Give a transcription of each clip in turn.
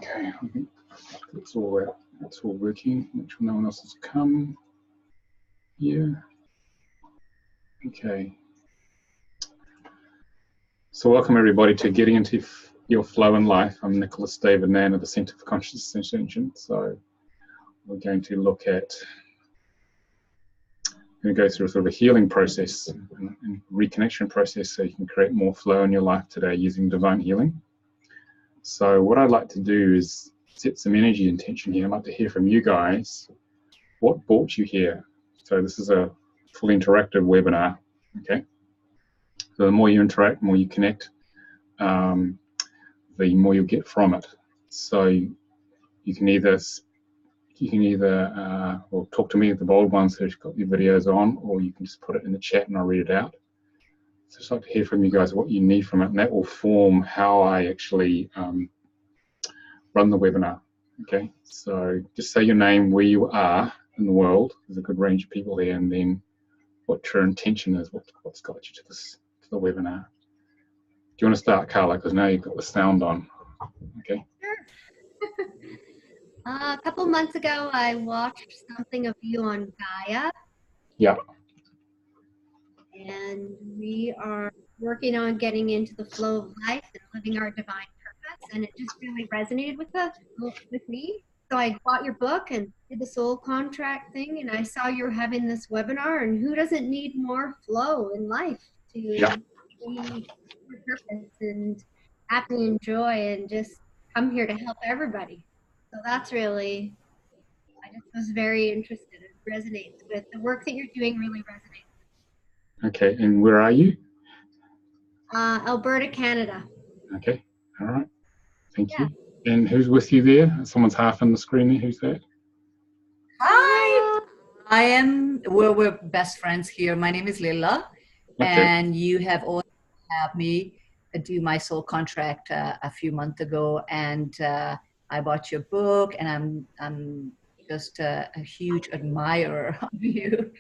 Okay, I think it's all working. Make sure no one else has come here. Okay. So welcome everybody to Getting Into Your Flow in Life. I'm Nicolas David Ngan of the Centre for Conscious Ascension. So we're going to look at, go through sort of a healing process and reconnection process so you can create more flow in your life today using divine healing. So what I'd like to do is set some energy intention here. I'd like to hear from you guys. What brought you here? So this is a full interactive webinar, okay? So the more you interact, the more you connect, the more you'll get from it. So you can either well, talk to me, the bold ones who've got your videos on, or you can just put it in the chat and I'll read it out. So I'd just like to hear from you guys what you need from it, and that will form how I actually run the webinar. Okay, so just say your name, where you are in the world. There's a good range of people there, and then what your intention is, what's got you to the webinar. Do you want to start, Carla? Because now you've got the sound on. Okay. Sure. A couple months ago, I watched something of you on Gaia. Yeah. And we are working on getting into the flow of life and living our divine purpose. And it just really resonated with me. So I bought your book and did the soul contract thing. And I saw you were having this webinar. And who doesn't need more flow in life to be your purpose and happy and joy and just come here to help everybody. So that's really, I just was very interested. It resonates with the work that you're doing, really resonates. Okay, and where are you? Alberta, Canada. Okay, all right. Thank you. And who's with you there? Someone's half on the screen there. Who's that? Hi. We're best friends here. My name is Lila. Okay. And you have also helped me do my soul contract a few months ago. And I bought your book, and I'm just a huge admirer of you.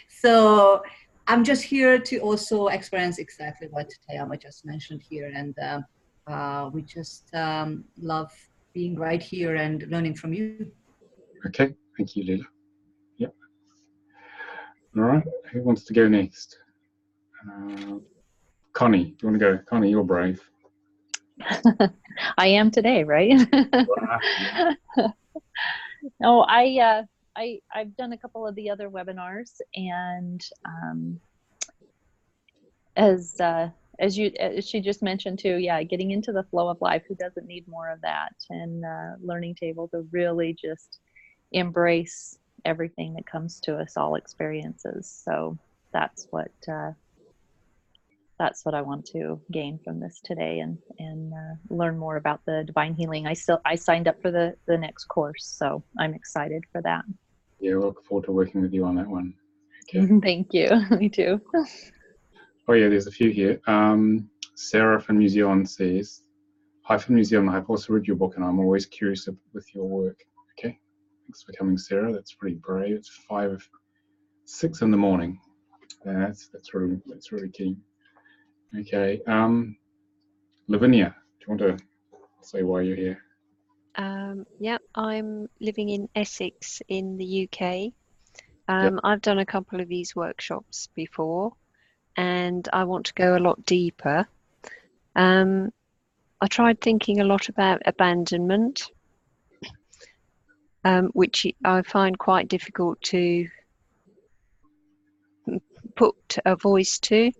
So I'm just here to also experience exactly what Tayama just mentioned here. And we just love being right here and learning from you. Okay, thank you, Lila. Yep. All right, who wants to go next? Connie, do you want to go? Connie, you're brave. I am today, right? No, I've done a couple of the other webinars, and as she just mentioned too, yeah, getting into the flow of life. Who doesn't need more of that? And learning to able to really just embrace everything that comes to us, all experiences. So that's what I want to gain from this today, and learn more about the divine healing. I signed up for the next course, so I'm excited for that. Yeah, we'll look forward to working with you on that one. Okay. Thank you. Me too. Oh yeah, there's a few here. Sarah from New Zealand says, "Hi from New Zealand. I've also read your book, and I'm always curious with your work." Okay, thanks for coming, Sarah. That's pretty brave. It's 6 in the morning. That's really key. Okay, Lavinia, do you want to say why you're here? Yeah, I'm living in Essex in the UK. Yep. I've done a couple of these workshops before, and I want to go a lot deeper. I tried thinking a lot about abandonment, which I find quite difficult to put a voice to.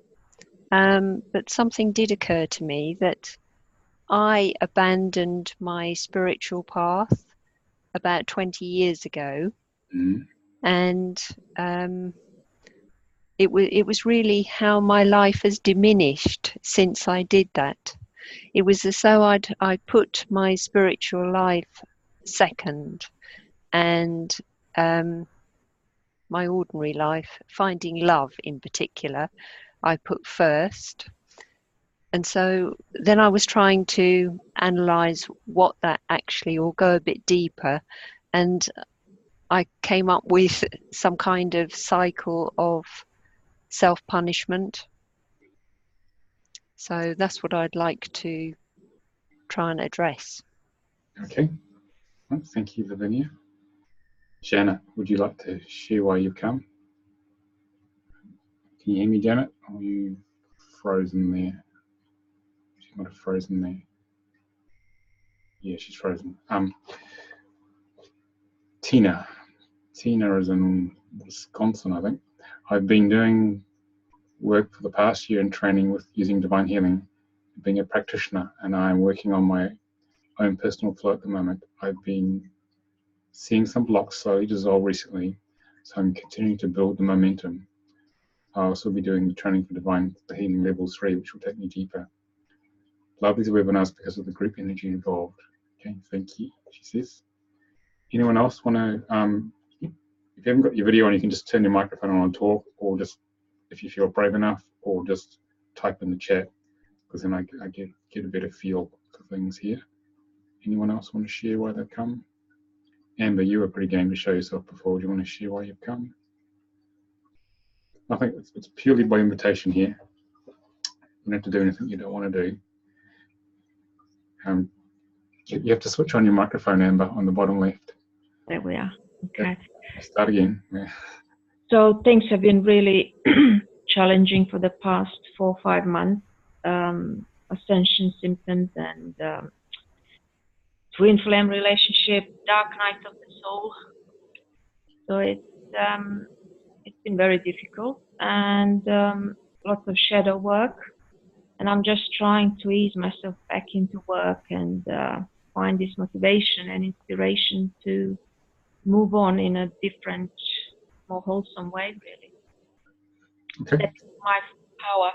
But something did occur to me that I abandoned my spiritual path about 20 years ago. Mm-hmm. And it was really how my life has diminished since I did that. It was as though I put my spiritual life second, and my ordinary life, finding love in particular, I put first. And so then I was trying to analyze what that actually, or go a bit deeper, and I came up with some kind of cycle of self-punishment. So that's what I'd like to try and address. Okay. Well, thank you, Lavinia. Janet, would you like to share why you've come? Can you hear me, Janet? Or are you frozen there? She might have frozen there. Yeah, she's frozen. Tina. Tina is in Wisconsin, I think. I've been doing work for the past year in training with using divine healing, being a practitioner, and I'm working on my own personal flow at the moment. I've been seeing some blocks slowly dissolve recently, so I'm continuing to build the momentum. I'll also be doing the training for Divine Healing Level 3, which will take me deeper. Love these webinars because of the group energy involved. Okay, thank you, she says. Anyone else want to, if you haven't got your video on, you can just turn your microphone on and talk, or just, if you feel brave enough, or just type in the chat, because then I get a better feel for things here. Anyone else want to share why they've come? Amber, you were pretty game to show yourself before. Do you want to share why you've come? I think it's purely by invitation here. You don't have to do anything you don't want to do. You have to switch on your microphone, Amber, on the bottom left. There we are. Okay. Start again. Yeah. So things have been really challenging for the past 4 or 5 months. Ascension symptoms and twin flame relationship, dark night of the soul. So it's been very difficult and lots of shadow work. And I'm just trying to ease myself back into work and find this motivation and inspiration to move on in a different, more wholesome way, really. Okay. That's my power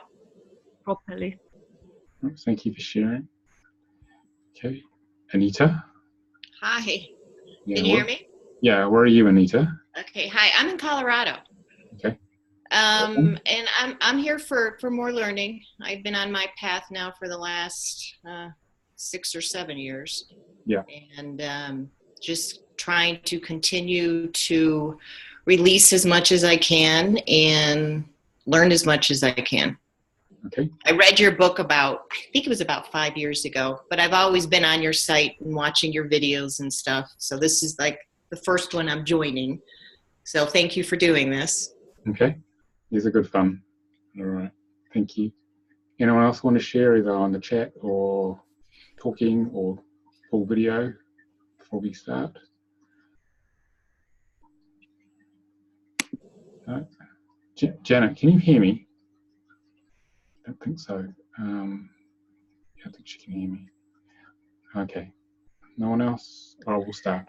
properly. Thank you for sharing. Okay. Anita? Hi. Yeah, Can you hear me? Yeah, where are you, Anita? Okay. Hi, I'm in Colorado. Okay. And I'm here for more learning. I've been on my path now for the last 6 or 7 years. Yeah. And just trying to continue to release as much as I can and learn as much as I can. Okay. I read your book I think it was about 5 years ago, but I've always been on your site and watching your videos and stuff. So this is like the first one I'm joining. So thank you for doing this. Okay. These are good fun. All right. Thank you. Anyone else want to share either on the chat or talking or full video before we start? No? Janet, can you hear me? I don't think so. I think she can hear me. Okay. No one else? Oh, we'll start.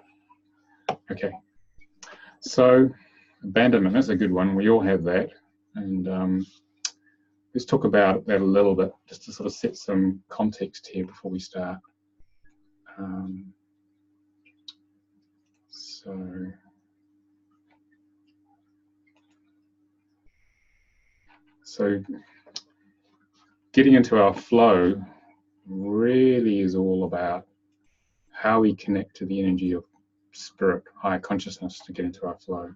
Okay. So, abandonment, that's a good one. We all have that. And let's talk about that a little bit, just to sort of set some context here before we start. So getting into our flow really is all about how we connect to the energy of spirit, higher consciousness, to get into our flow.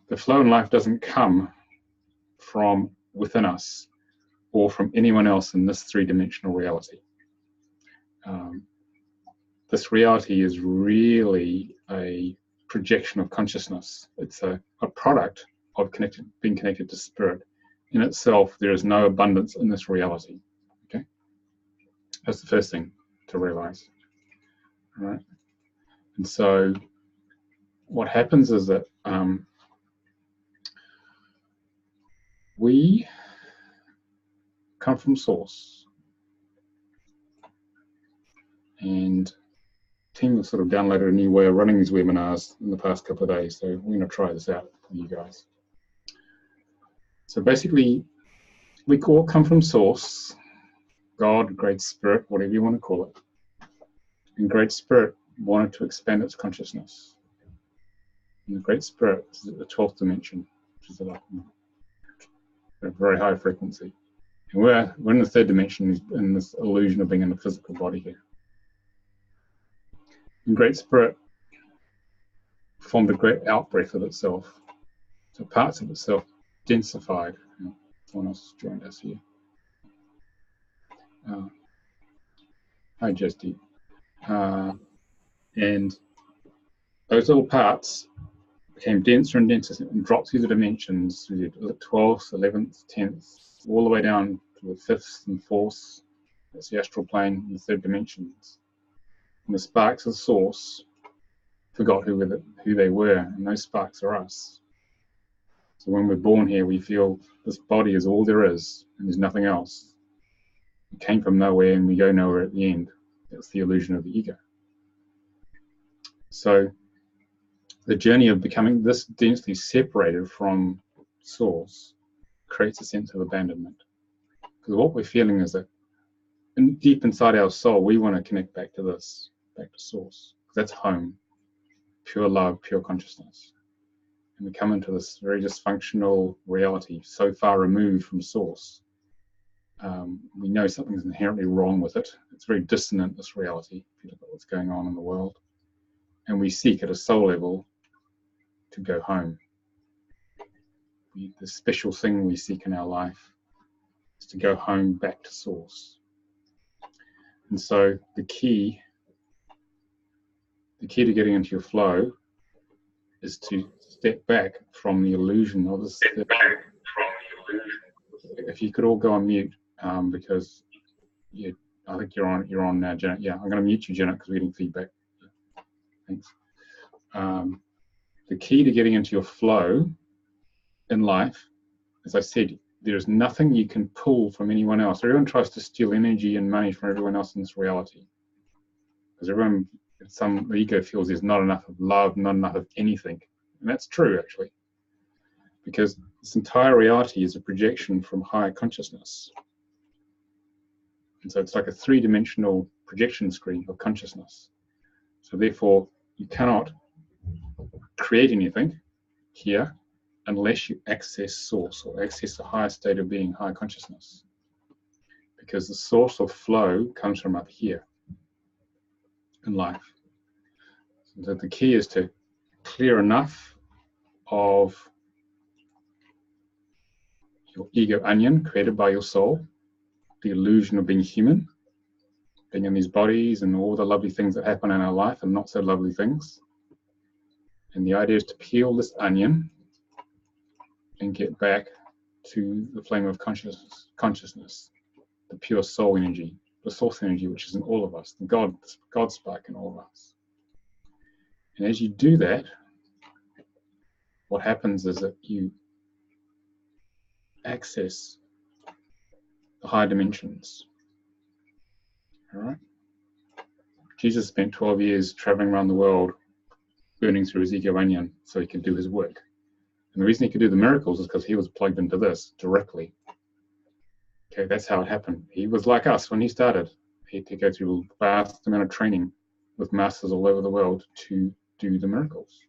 The flow in life doesn't come from within us or from anyone else in this three-dimensional reality. This reality is really a projection of consciousness. It's a product of being connected to spirit. In itself, there is no abundance in this reality. Okay, that's the first thing to realize. All right, and so what happens is that we come from source, and team has sort of downloaded a new way of running these webinars in the past couple of days, so we're going to try this out for you guys. So basically, we all come from source, God, Great Spirit, whatever you want to call it. And Great Spirit wanted to expand its consciousness. And the Great Spirit is at the 12th dimension, which is a very high frequency. And we're in the third dimension, in this illusion of being in a physical body here. And Great Spirit formed a great out-breath of itself. So parts of itself densified. Someone else joined us here. Hi, Justy. And those little parts became denser and denser and dropped through the dimensions, through the 12th, 11th, 10th, all the way down to the 5th and 4th. That's the astral plane and the third dimensions. And the sparks of the source forgot who they were, and those sparks are us. So when we're born here, we feel this body is all there is, and there's nothing else. We came from nowhere, and we go nowhere at the end. That's the illusion of the ego. So the journey of becoming this densely separated from source creates a sense of abandonment. Because what we're feeling is that deep inside our soul, we want to connect back to this, back to source. That's home, pure love, pure consciousness. And we come into this very dysfunctional reality, so far removed from source. We know something's inherently wrong with it. It's very dissonant, this reality, if you look at what's going on in the world. And we seek at a soul level to go home. The special thing we seek in our life is to go home back to source. And so the key to getting into your flow is to step back from the illusion of this. If you could all go on mute, because I think you're on now, Janet. Yeah, I'm going to mute you, Janet, because we're getting feedback. Thanks. The key to getting into your flow in life, as I said, there is nothing you can pull from anyone else. Everyone tries to steal energy and money from everyone else in this reality, because everyone, the ego feels there's not enough of love, not enough of anything. And that's true, actually, because this entire reality is a projection from higher consciousness. And so it's like a three-dimensional projection screen of consciousness. So therefore, you cannot create anything here unless you access source or access the higher state of being, higher consciousness. Because the source of flow comes from up here in life. So the key is to clear enough of your ego onion created by your soul, the illusion of being human, being in these bodies and all the lovely things that happen in our life and not so lovely things. And the idea is to peel this onion and get back to the flame of consciousness, the pure soul energy, the source energy which is in all of us, the God spark in all of us. And as you do that, what happens is that you access the higher dimensions. All right? Jesus spent 12 years traveling around the world, burning through his ego onion so he could do his work. And the reason he could do the miracles is because he was plugged into this directly. Okay, that's how it happened. He was like us when he started. He had to go through a vast amount of training with masters all over the world to do the miracles.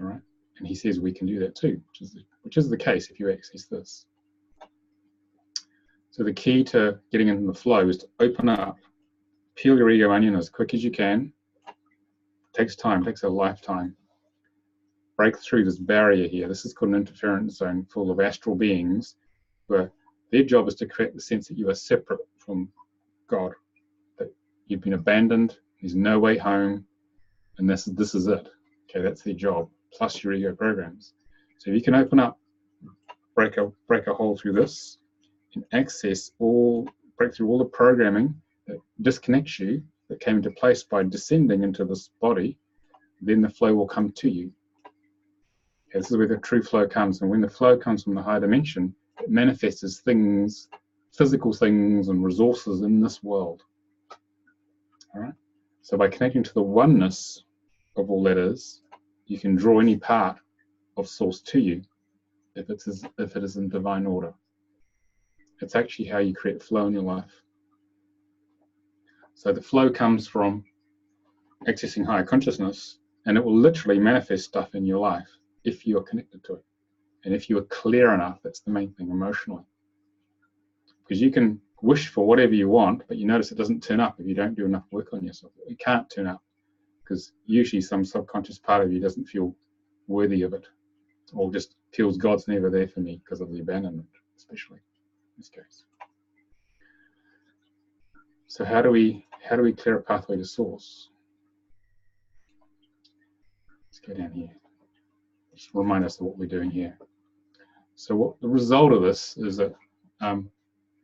All right? And he says we can do that too, which is the case if you access this. So the key to getting into the flow is to open up, peel your ego onion as quick as you can. It takes time, it takes a lifetime. Break through this barrier here. This is called an interference zone full of astral beings where their job is to create the sense that you are separate from God, that you've been abandoned, there's no way home, and this is it. Okay, that's their job, plus your ego programs. So if you can open up, break a hole through this, and break through all the programming that disconnects you, that came into place by descending into this body, then the flow will come to you. Okay, this is where the true flow comes, and when the flow comes from the higher dimension, it manifests as things, physical things and resources in this world. All right. So by connecting to the oneness of all that is, you can draw any part of source to you if it is in divine order. It's actually how you create flow in your life. So the flow comes from accessing higher consciousness, and it will literally manifest stuff in your life if you are connected to it. And if you are clear enough, that's the main thing emotionally. Because you can wish for whatever you want, but you notice it doesn't turn up if you don't do enough work on yourself. It can't turn up because usually some subconscious part of you doesn't feel worthy of it, or just feels God's never there for me because of the abandonment, especially in this case. So how do we clear a pathway to source? Let's go down here. Just remind us of what we're doing here. So what the result of this is that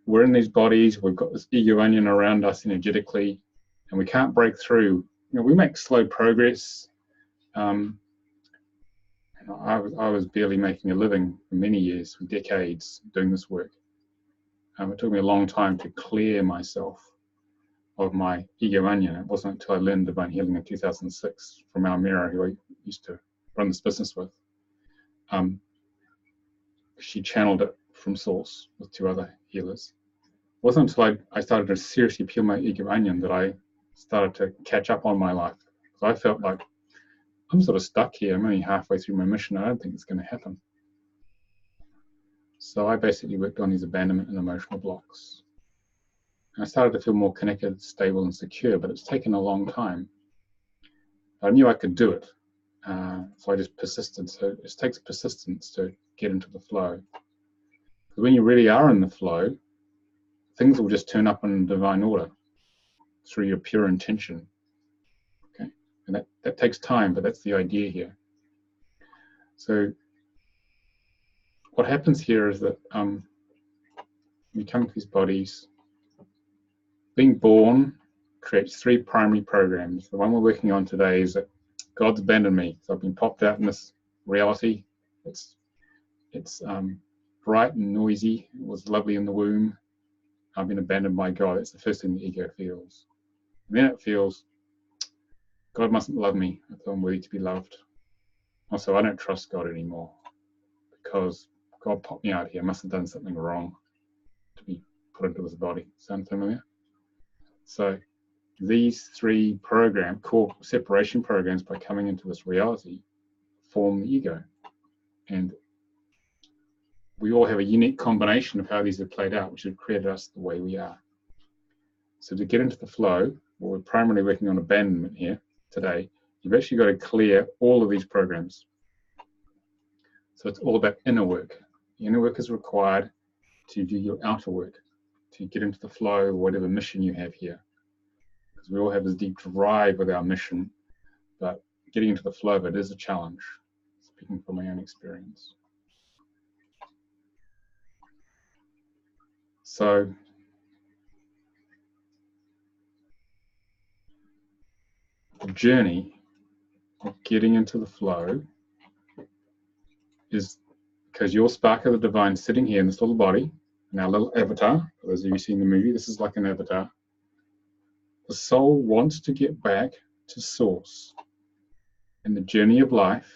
we're in these bodies, we've got this ego onion around us energetically, and we can't break through. You know, we make slow progress. And I was barely making a living for many years, for decades, doing this work. It took me a long time to clear myself of my ego onion. It wasn't until I learned divine healing in 2006 from Almira, who I used to run this business with. She channeled it from source with 2 other healers. It wasn't until I started to seriously peel my ego onion that I started to catch up on my life. So I felt like I'm sort of stuck here. I'm only halfway through my mission. I don't think it's going to happen. So I basically worked on these abandonment and emotional blocks. And I started to feel more connected, stable, and secure, but it's taken a long time. I knew I could do it. So I just persisted. So it takes persistence to get into the flow. Because when you really are in the flow, things will just turn up in divine order through your pure intention. Okay, and that takes time, but that's the idea here. So what happens here is that we come into these bodies. Being born creates 3 primary programs. The one we're working on today is that God's abandoned me. So I've been popped out in this reality. It's bright and noisy. It was lovely in the womb. I've been abandoned by God. It's the first thing the ego feels. And then it feels, God mustn't love me. I feel I'm worthy to be loved. Also, I don't trust God anymore because God popped me out here. I must have done something wrong to be put into this body. Sound familiar? So these 3 core separation programs, by coming into this reality, form the ego. And we all have a unique combination of how these have played out, which have created us the way we are. So to get into the flow, well, we're primarily working on abandonment here today. You've actually got to clear all of these programs. So it's all about inner work. The inner work is required to do your outer work, to get into the flow, whatever mission you have here. Because we all have this deep drive with our mission, but getting into the flow of it is a challenge, speaking from my own experience. So the journey of getting into the flow is because your spark of the divine sitting here in this little body, in our little avatar. For those of you who've seen the movie, this is like an avatar. The soul wants to get back to source. And the journey of life,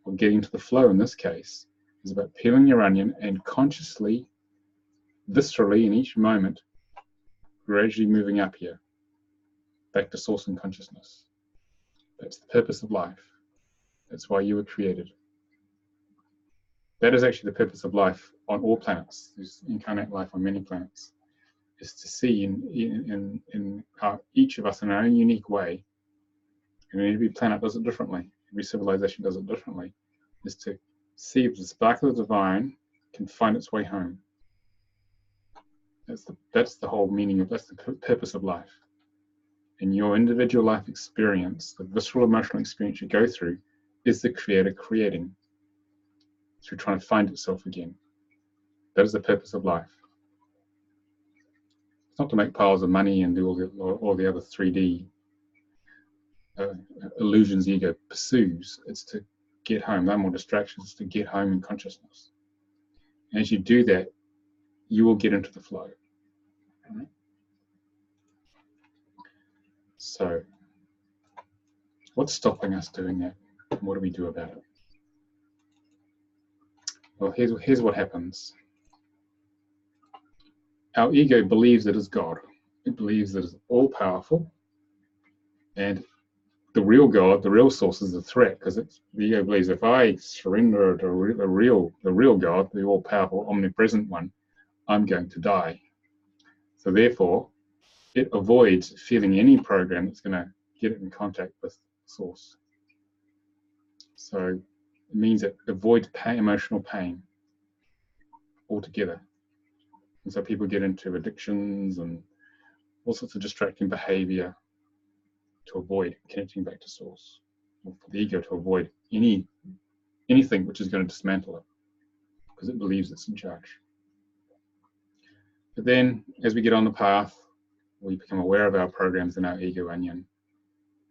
or getting to the flow in this case, is about peeling your onion and consciously, viscerally in each moment, gradually moving up here, back to source and consciousness. That's the purpose of life. That's why you were created. That is actually the purpose of life on all planets. There's incarnate life on many planets. Is to see in how each of us in our own unique way, and every planet does it differently, every civilization does it differently, is to see if the spark of the divine can find its way home. That's the whole meaning of, that's the purpose of life. And your individual life experience, the visceral emotional experience you go through, is the creator creating through trying to find itself again. That is the purpose of life. It's not to make piles of money and do all the other 3D illusions the ego pursues. It's to get home. No more distractions. It's to get home in consciousness. And as you do that, you will get into the flow. Right? So, what's stopping us doing that? And what do we do about it? Well, here's what happens. Our ego believes it is God. It believes it is all-powerful, and the real God, the real source, is a threat, because the ego believes if I surrender to the real God, the all-powerful, omnipresent one, I'm going to die. So therefore, it avoids feeling any program that's going to get it in contact with source. So it means it avoids emotional pain altogether. And so people get into addictions and all sorts of distracting behavior to avoid connecting back to source, or for the ego to avoid anything which is going to dismantle it, because it believes it's in charge. But then, as we get on the path, we become aware of our programs in our ego onion,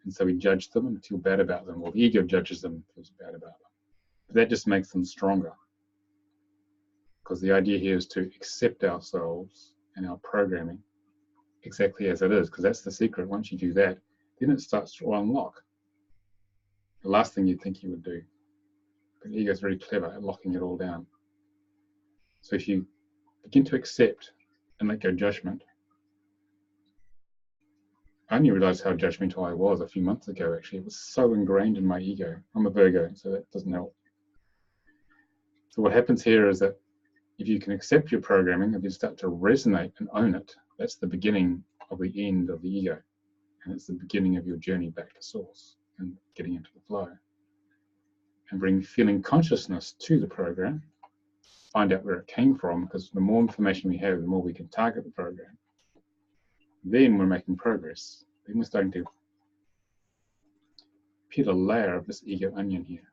and so we judge them and feel bad about them, or the ego judges them and feels bad about them. But that just makes them stronger, because the idea here is to accept ourselves and our programming exactly as it is, because that's the secret. Once you do that, then it starts to unlock. The last thing you'd think you would do. But the ego is very clever at locking it all down. So if you begin to accept and let go judgment, I only realized how judgmental I was a few months ago, actually. It was so ingrained in my ego. I'm a Virgo, so that doesn't help. So what happens here is that if you can accept your programming, if you start to resonate and own it, that's the beginning of the end of the ego. And it's the beginning of your journey back to source and getting into the flow. And bring feeling consciousness to the program, find out where it came from, because the more information we have, the more we can target the program. Then we're making progress. Then we're starting to peel a layer of this ego onion here.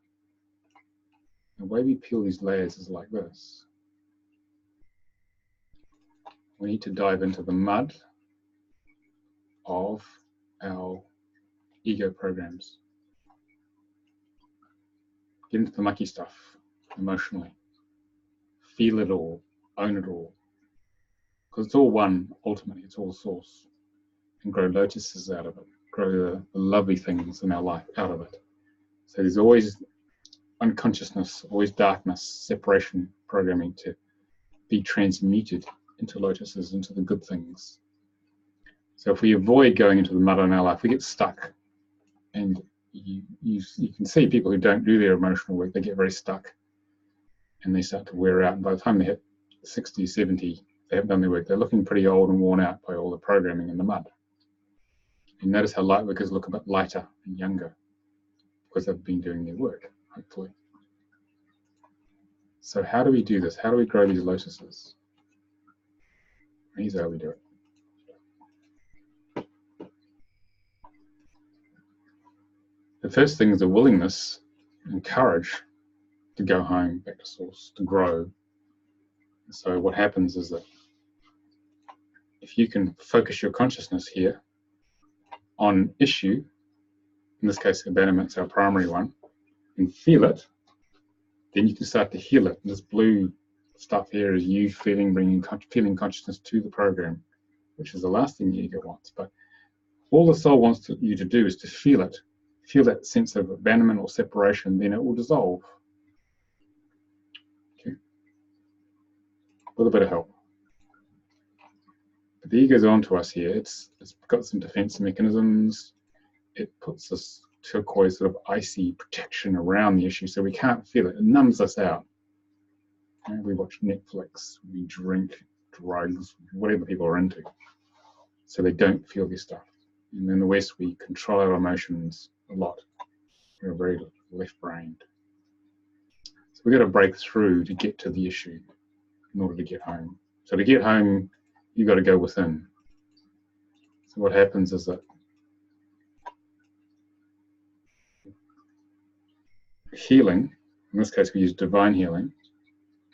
The way we peel these layers is like this. We need to dive into the mud of our ego programs. Get into the mucky stuff emotionally. Feel it all, own it all. Because it's all one, ultimately, it's all source. And grow lotuses out of it. Grow the lovely things in our life out of it. So there's always unconsciousness, always darkness, separation programming to be transmuted into lotuses, into the good things. So if we avoid going into the mud in our life, we get stuck. And you can see people who don't do their emotional work, they get very stuck. And they start to wear out. And by the time they hit 60, 70, they haven't done their work. They're looking pretty old and worn out by all the programming in the mud. And notice how light workers look a bit lighter and younger because they've been doing their work, hopefully. So how do we do this? How do we grow these lotuses? Here's how we do it. The first thing is a willingness and courage to go home, back to source, to grow. So what happens is that if you can focus your consciousness here on issue, in this case abandonment's our primary one, and feel it, then you can start to heal it. And this blue stuff here is you bringing feeling consciousness to the program, which is the last thing the ego wants. But all the soul wants you to do is to feel it, feel that sense of abandonment or separation, then it will dissolve. Okay. With a bit of help. But the ego's on to us here. It's got some defense mechanisms. It puts this turquoise sort of icy protection around the issue so we can't feel it. It numbs us out. And we watch Netflix, we drink drugs, whatever people are into, so they don't feel this stuff. And in the West, we control our emotions a lot. We're very left-brained. So we've got to break through to get to the issue in order to get home. So to get home, you've got to go within. So what happens is that healing, in this case we use divine healing,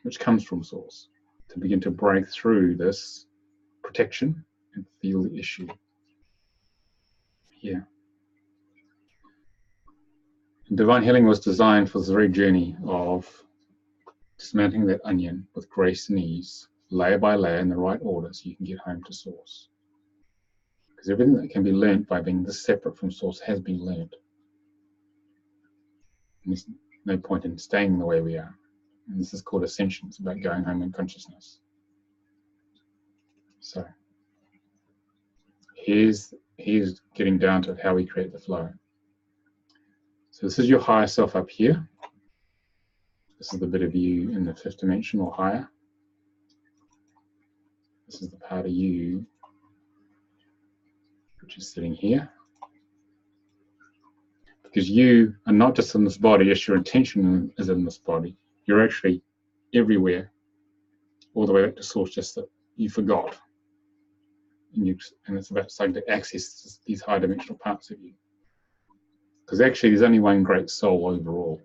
which comes from source, to begin to break through this protection and feel the issue here. And divine healing was designed for this very journey of dismantling that onion with grace and ease, layer by layer in the right order, so you can get home to source. Because everything that can be learnt by being this separate from source has been learnt. And there's no point in staying the way we are. And this is called ascension. It's about going home in consciousness. So here's getting down to how we create the flow. So this is your higher self up here. This is the bit of you in the fifth dimension or higher. This is the part of you which is sitting here. Because you are not just in this body, yes, your intention is in this body. You're actually everywhere, all the way back to source, just that you forgot. and it's about starting to access these high dimensional parts of you. Because actually there's only one great soul overall,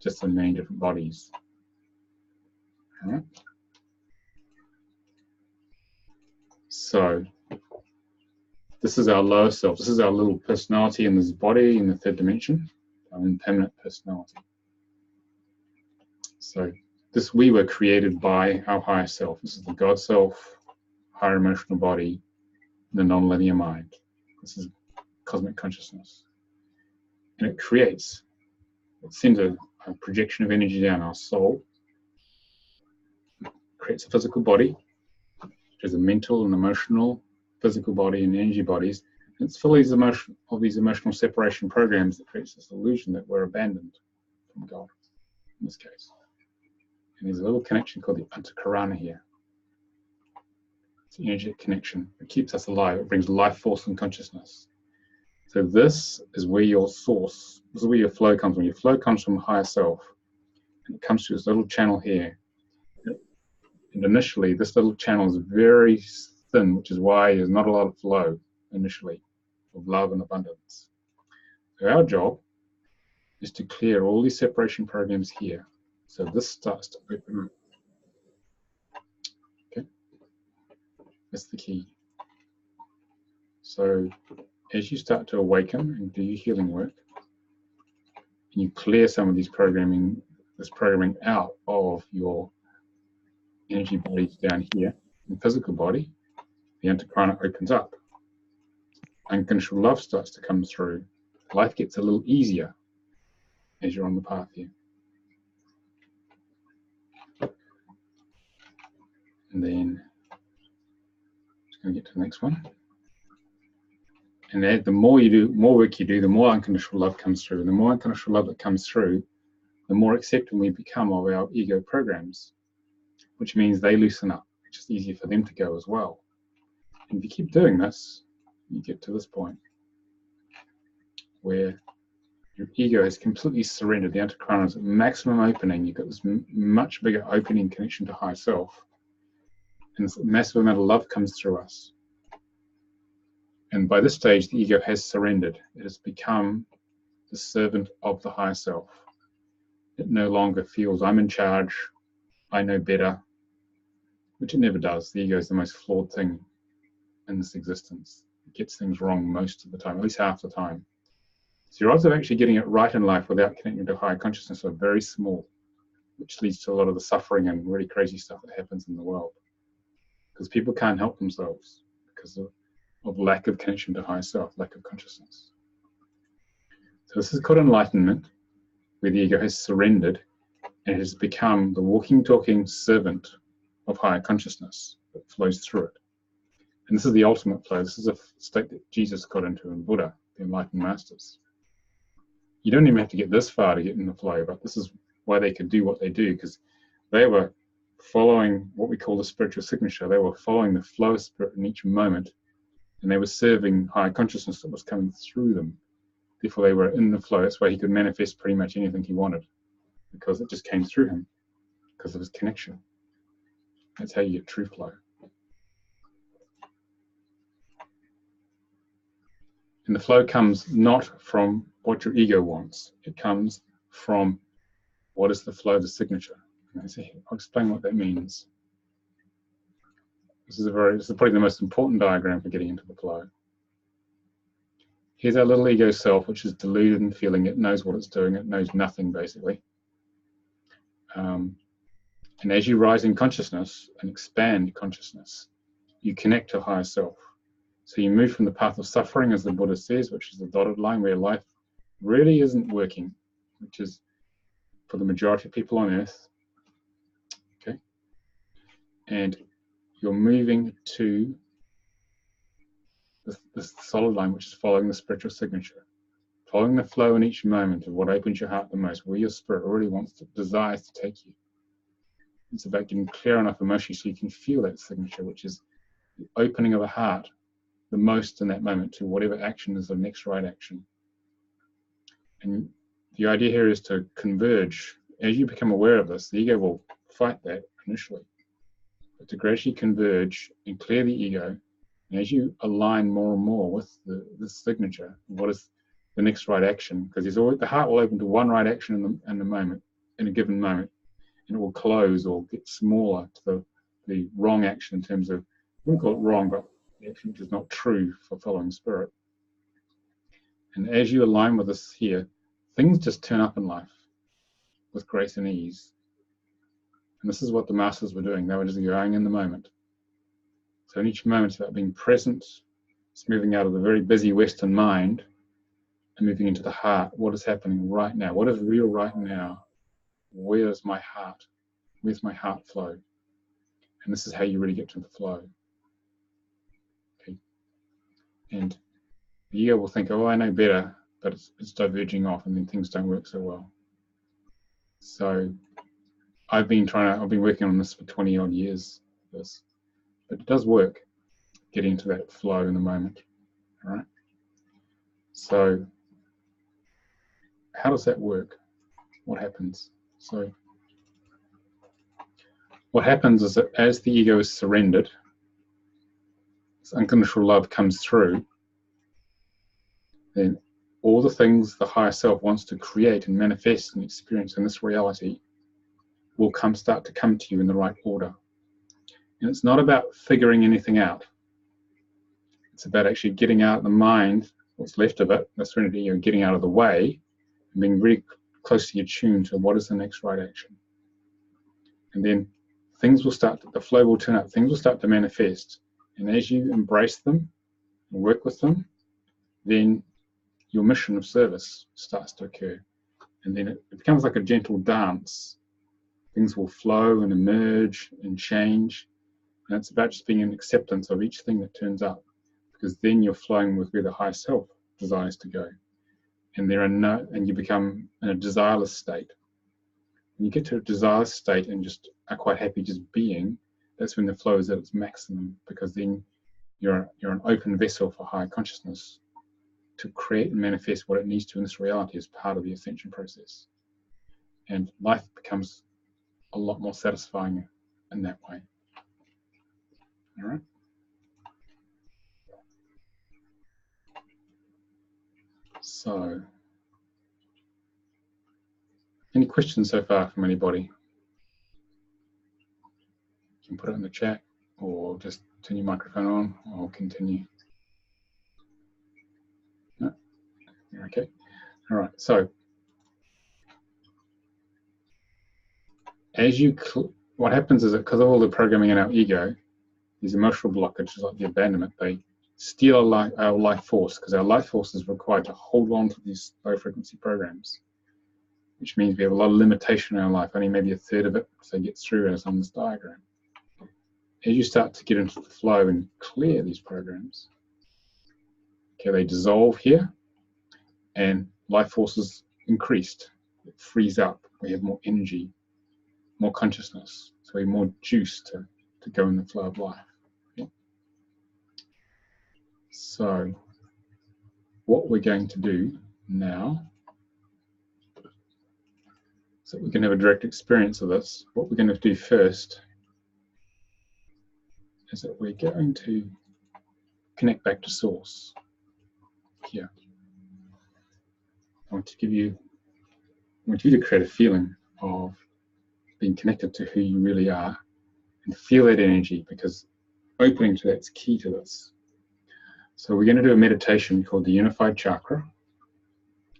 just in many different bodies. All right? So this is our lower self. This is our little personality in this body in the third dimension, our impermanent personality. So this we were created by our higher self. This is the God self, higher emotional body, the non-linear mind. This is cosmic consciousness. And it sends a projection of energy down our soul, creates a physical body, which is a mental and emotional, physical body and energy bodies. And it's full of these emotional separation programs that creates this illusion that we're abandoned from God, in this case. And there's a little connection called the Antakarana here. It's an energetic connection. It keeps us alive. It brings life force and consciousness. So this is where your source, this is where your flow comes from. Your flow comes from higher self. And it comes through this little channel here. And initially, this little channel is very thin, which is why there's not a lot of flow initially of love and abundance. So our job is to clear all these separation programs here. So this starts to open. Okay, that's the key. So as you start to awaken and do your healing work, and you clear some of this programming out of your energy bodies down here, the physical body, the Antakarana opens up. Unconditional love starts to come through. Life gets a little easier as you're on the path here. And then, just going to get to the next one. And the more you do, more work you do, the more unconditional love comes through. And the more unconditional love that comes through, the more accepting we become of our ego programs, which means they loosen up. It's just easier for them to go as well. And if you keep doing this, you get to this point where your ego is completely surrendered. The Antakarana is at maximum opening. You've got this much bigger opening connection to higher self. And this massive amount of love comes through us. And by this stage, the ego has surrendered. It has become the servant of the higher self. It no longer feels, I'm in charge, I know better, which it never does. The ego is the most flawed thing in this existence. It gets things wrong most of the time, at least half the time. So your odds of actually getting it right in life without connecting to higher consciousness are very small, which leads to a lot of the suffering and really crazy stuff that happens in the world. Because people can't help themselves because of lack of connection to higher self, lack of consciousness. So this is called enlightenment, where the ego has surrendered and has become the walking, talking servant of higher consciousness that flows through it. And this is the ultimate flow. This is a state that Jesus got into in Buddha, the enlightened masters. You don't even have to get this far to get in the flow, but this is why they could do what they do, because they were following what we call the spiritual signature. They were following the flow of spirit in each moment, and they were serving higher consciousness that was coming through them. Therefore, they were in the flow. That's why he could manifest pretty much anything he wanted, because it just came through him, because of his connection. That's how you get true flow. And the flow comes not from what your ego wants. It comes from what is the flow of the signature. I'll explain what that means. This is probably the most important diagram for getting into the flow. Here's our little ego self, which is deluded and feeling. It knows what it's doing. It knows nothing, basically. And as you rise in consciousness and expand consciousness, you connect to higher self. So you move from the path of suffering, as the Buddha says, which is the dotted line where life really isn't working, which is for the majority of people on earth. Okay? And you're moving to this solid line, which is following the spiritual signature, following the flow in each moment of what opens your heart the most, where your spirit really desires to take you. It's about getting clear enough emotionally so you can feel that signature, which is the opening of the heart the most in that moment to whatever action is the next right action. And the idea here is to converge. As you become aware of this, the ego will fight that initially, but to gradually converge and clear the ego And as you align more and more with the signature, what is the next right action? Because there's always, the heart will open to one right action in the moment, in a given moment, and it will close or get smaller to the wrong action in terms of, I wouldn't call it wrong, but the action which is not true for following spirit. And as you align with this here, things just turn up in life with grace and ease. And this is what the masters were doing. They were just going in the moment. So in each moment, it's about being present. It's moving out of the very busy Western mind and moving into the heart. What is happening right now? What is real right now? Where is my heart? Where's my heart flow? And this is how you really get to the flow. Okay. And the ego will think, oh, I know better, but it's diverging off, and then things don't work so well. So I've been working on this for 20 odd years, but it does work, getting into that flow in the moment. All right. So how does that work? What happens? So what happens is that as the ego is surrendered, this unconditional love comes through, then all the things the higher self wants to create and manifest and experience in this reality will start to come to you in the right order. And it's not about figuring anything out. It's about actually getting out of the mind, what's left of it, the serenity, getting out of the way, and being really closely attuned to what is the next right action. And then things will start, the flow will turn up, things will start to manifest. And as you embrace them and work with them, then your mission of service starts to occur. And then it becomes like a gentle dance. Things will flow and emerge and change. And it's about just being in acceptance of each thing that turns up, because then you're flowing with where the higher self desires to go. And you become in a desireless state. When you get to a desireless state and just are quite happy just being, that's when the flow is at its maximum, because then you're an open vessel for higher consciousness to create and manifest what it needs to in this reality as part of the ascension process. And life becomes a lot more satisfying in that way. All right. So, any questions so far from anybody? You can put it in the chat, or just turn your microphone on, or continue. No? Okay. All right. So, what happens is that because of all the programming in our ego, these emotional blockages like the abandonment, they steal our life force, because our life force is required to hold on to these low frequency programs, which means we have a lot of limitation in our life. Only maybe a third of it gets through as on this diagram. As you start to get into the flow and clear these programs, okay, they dissolve here, and life force is increased. It frees up. We have more energy, more consciousness, so we have more juice to go in the flow of life. Yeah. So what we're going to do now, so we can have a direct experience of this, what we're going to do first is that we're going to connect back to source here. I want you to create a feeling of being connected to who you really are and feel that energy, because opening to that's key to this. So we're going to do a meditation called the Unified Chakra,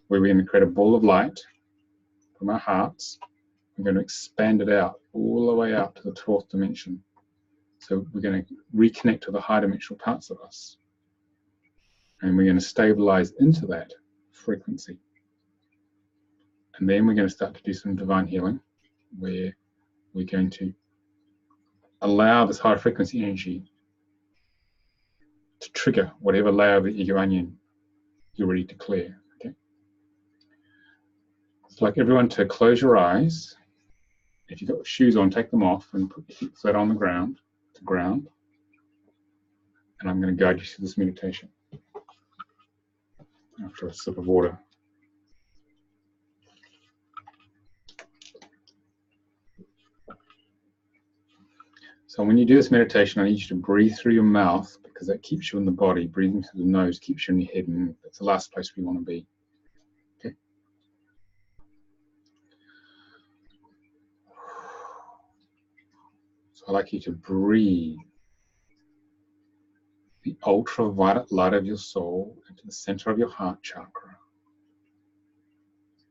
where we're going to create a ball of light from our hearts. We're going to expand it out all the way out to the 12th dimension. So we're going to reconnect to the high dimensional parts of us. And we're going to stabilize into that frequency. And then we're going to start to do some divine healing, where we're going to allow this high frequency energy to trigger whatever layer of the ego onion you're ready to clear. Okay? It's like everyone to close your eyes. If you've got shoes on, take them off and put your feet flat on the ground, to ground. And I'm going to guide you through this meditation after a sip of water. So when you do this meditation, I need you to breathe through your mouth because that keeps you in the body. Breathing through the nose keeps you in your head, and that's the last place we want to be. Okay. So I'd like you to breathe the ultraviolet light of your soul into the center of your heart chakra,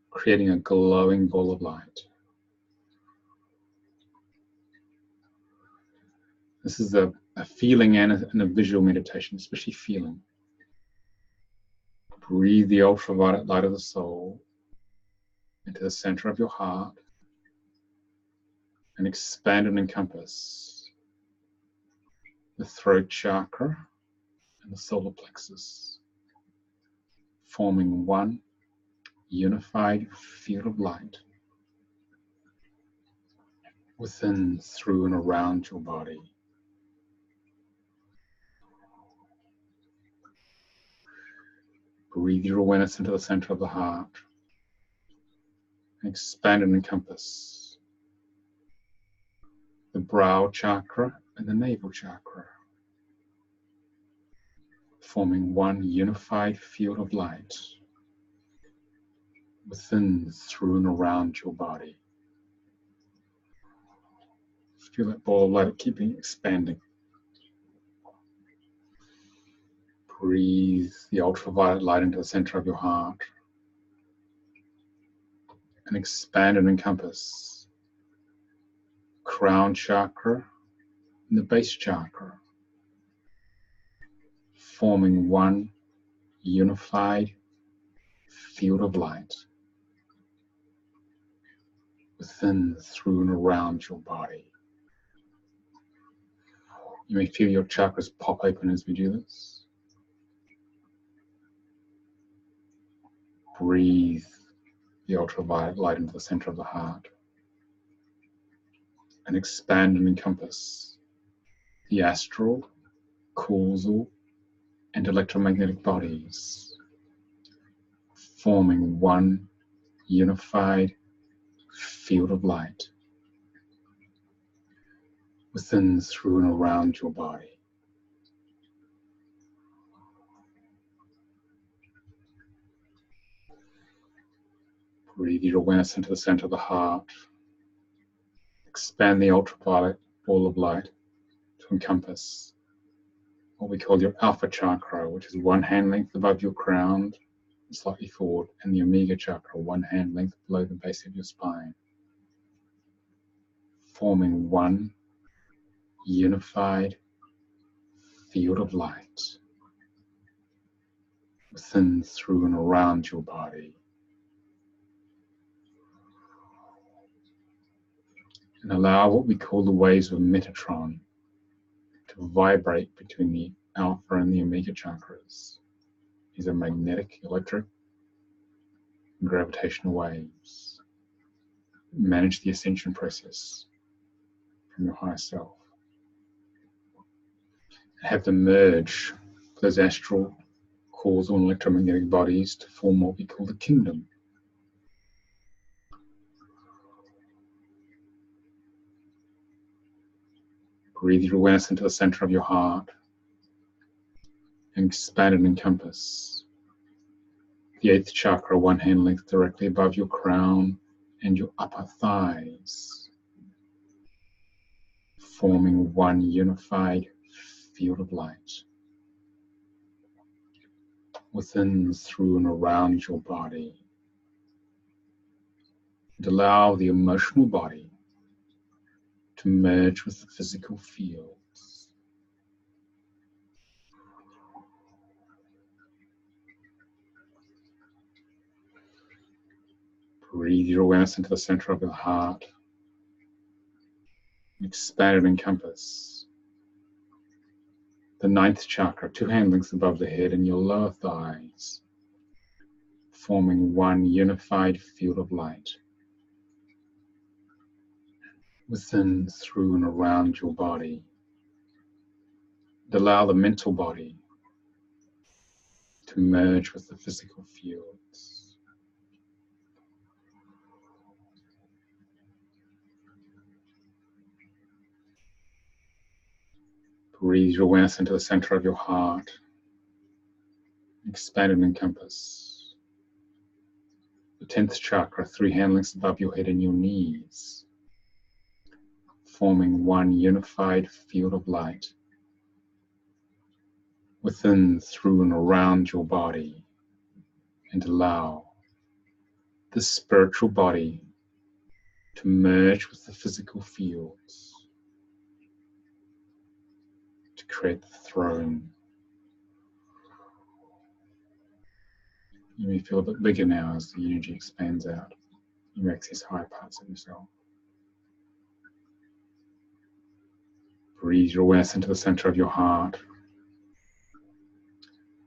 creating a glowing ball of light. This is a feeling and a visual meditation, especially feeling. Breathe the ultraviolet light of the soul into the center of your heart and expand and encompass the throat chakra and the solar plexus, forming one unified field of light within, through, and around your body. Breathe your awareness into the center of the heart and expand and encompass the brow chakra and the navel chakra, forming one unified field of light within, through, and around your body. Feel that ball of light keeping expanding. Breathe the ultraviolet light into the center of your heart and expand and encompass crown chakra and the base chakra, forming one unified field of light within, through, and around your body. You may feel your chakras pop open as we do this. Breathe the ultraviolet light into the center of the heart and expand and encompass the astral, causal, and electromagnetic bodies, forming one unified field of light within, through, and around your body. Breathe your awareness into the center of the heart. Expand the ultraviolet ball of light to encompass what we call your alpha chakra, which is one hand length above your crown, slightly forward, and the omega chakra, one hand length below the base of your spine, forming one unified field of light within, through, and around your body. And allow what we call the waves of Metatron to vibrate between the alpha and the omega chakras. These are magnetic, electric, and gravitational waves. Manage the ascension process from your higher self. And have them merge those astral, causal, and electromagnetic bodies to form what we call the kingdom. Breathe your awareness into the center of your heart and expand and encompass the 8th chakra, one hand length directly above your crown and your upper thighs, forming one unified field of light within, through, and around your body. And allow the emotional body to merge with the physical fields. Breathe your awareness into the center of your heart. Expand and encompass the 9th chakra, 2 hand lengths above the head and your lower thighs, forming one unified field of light within, through, and around your body. And allow the mental body to merge with the physical fields. Breathe your awareness into the center of your heart. Expand and encompass the 10th chakra, 3 hand lengths above your head and your knees, forming one unified field of light within, through, and around your body, and allow this spiritual body to merge with the physical fields to create the throne. You may feel a bit bigger now as the energy expands out. You access higher parts of yourself. Breathe your awareness into the center of your heart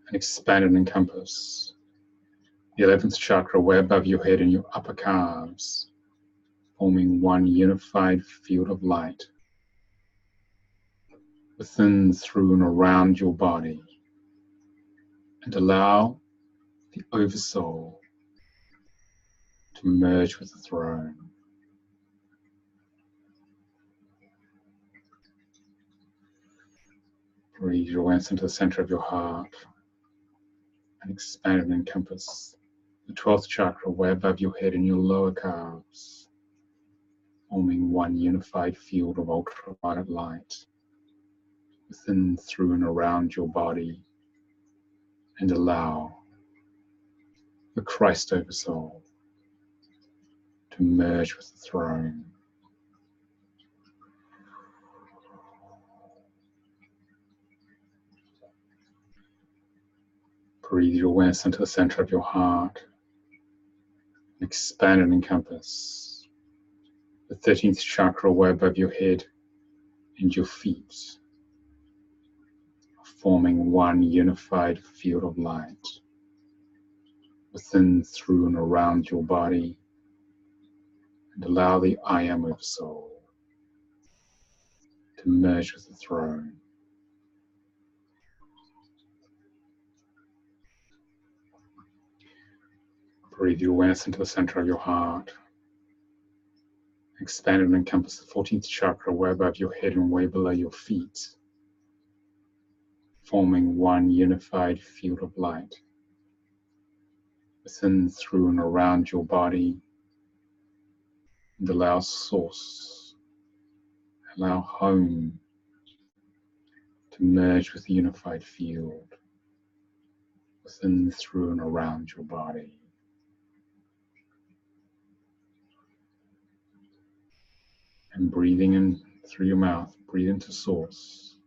and expand and encompass the 11th chakra way above your head and your upper calves, forming one unified field of light within, through, and around your body, and allow the oversoul to merge with the throne. Breathe your awareness into the center of your heart and expand and encompass the 12th chakra way above your head and your lower calves, forming one unified field of ultraviolet light within, through, and around your body, and allow the Christ oversoul to merge with the throne. Breathe your awareness into the center of your heart. Expand and encompass the 13th chakra way above your head and your feet, forming one unified field of light within, through, and around your body, and allow the I Am Oversoul to merge with the throne. Breathe your awareness into the center of your heart. Expand and encompass the 14th chakra way above your head and way below your feet, forming one unified field of light within, through, and around your body, and allow source, allow home to merge with the unified field within, through, and around your body. And breathing in through your mouth, breathe into source.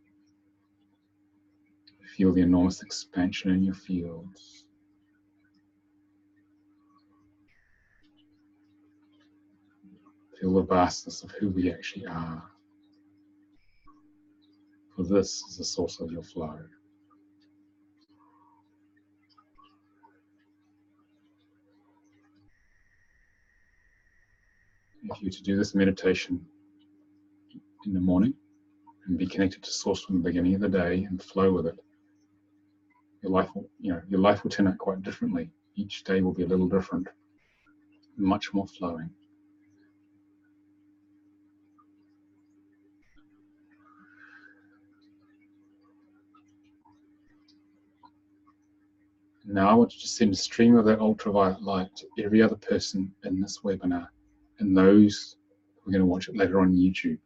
Feel the enormous expansion in your fields. Feel the vastness of who we actually are. For this is the source of your flow. If you were to do this meditation in the morning and be connected to source from the beginning of the day and flow with it, your life will turn out quite differently. Each day will be a little different, much more flowing. Now I want you to send a stream of that ultraviolet light to every other person in this webinar and those who are going to watch it later on YouTube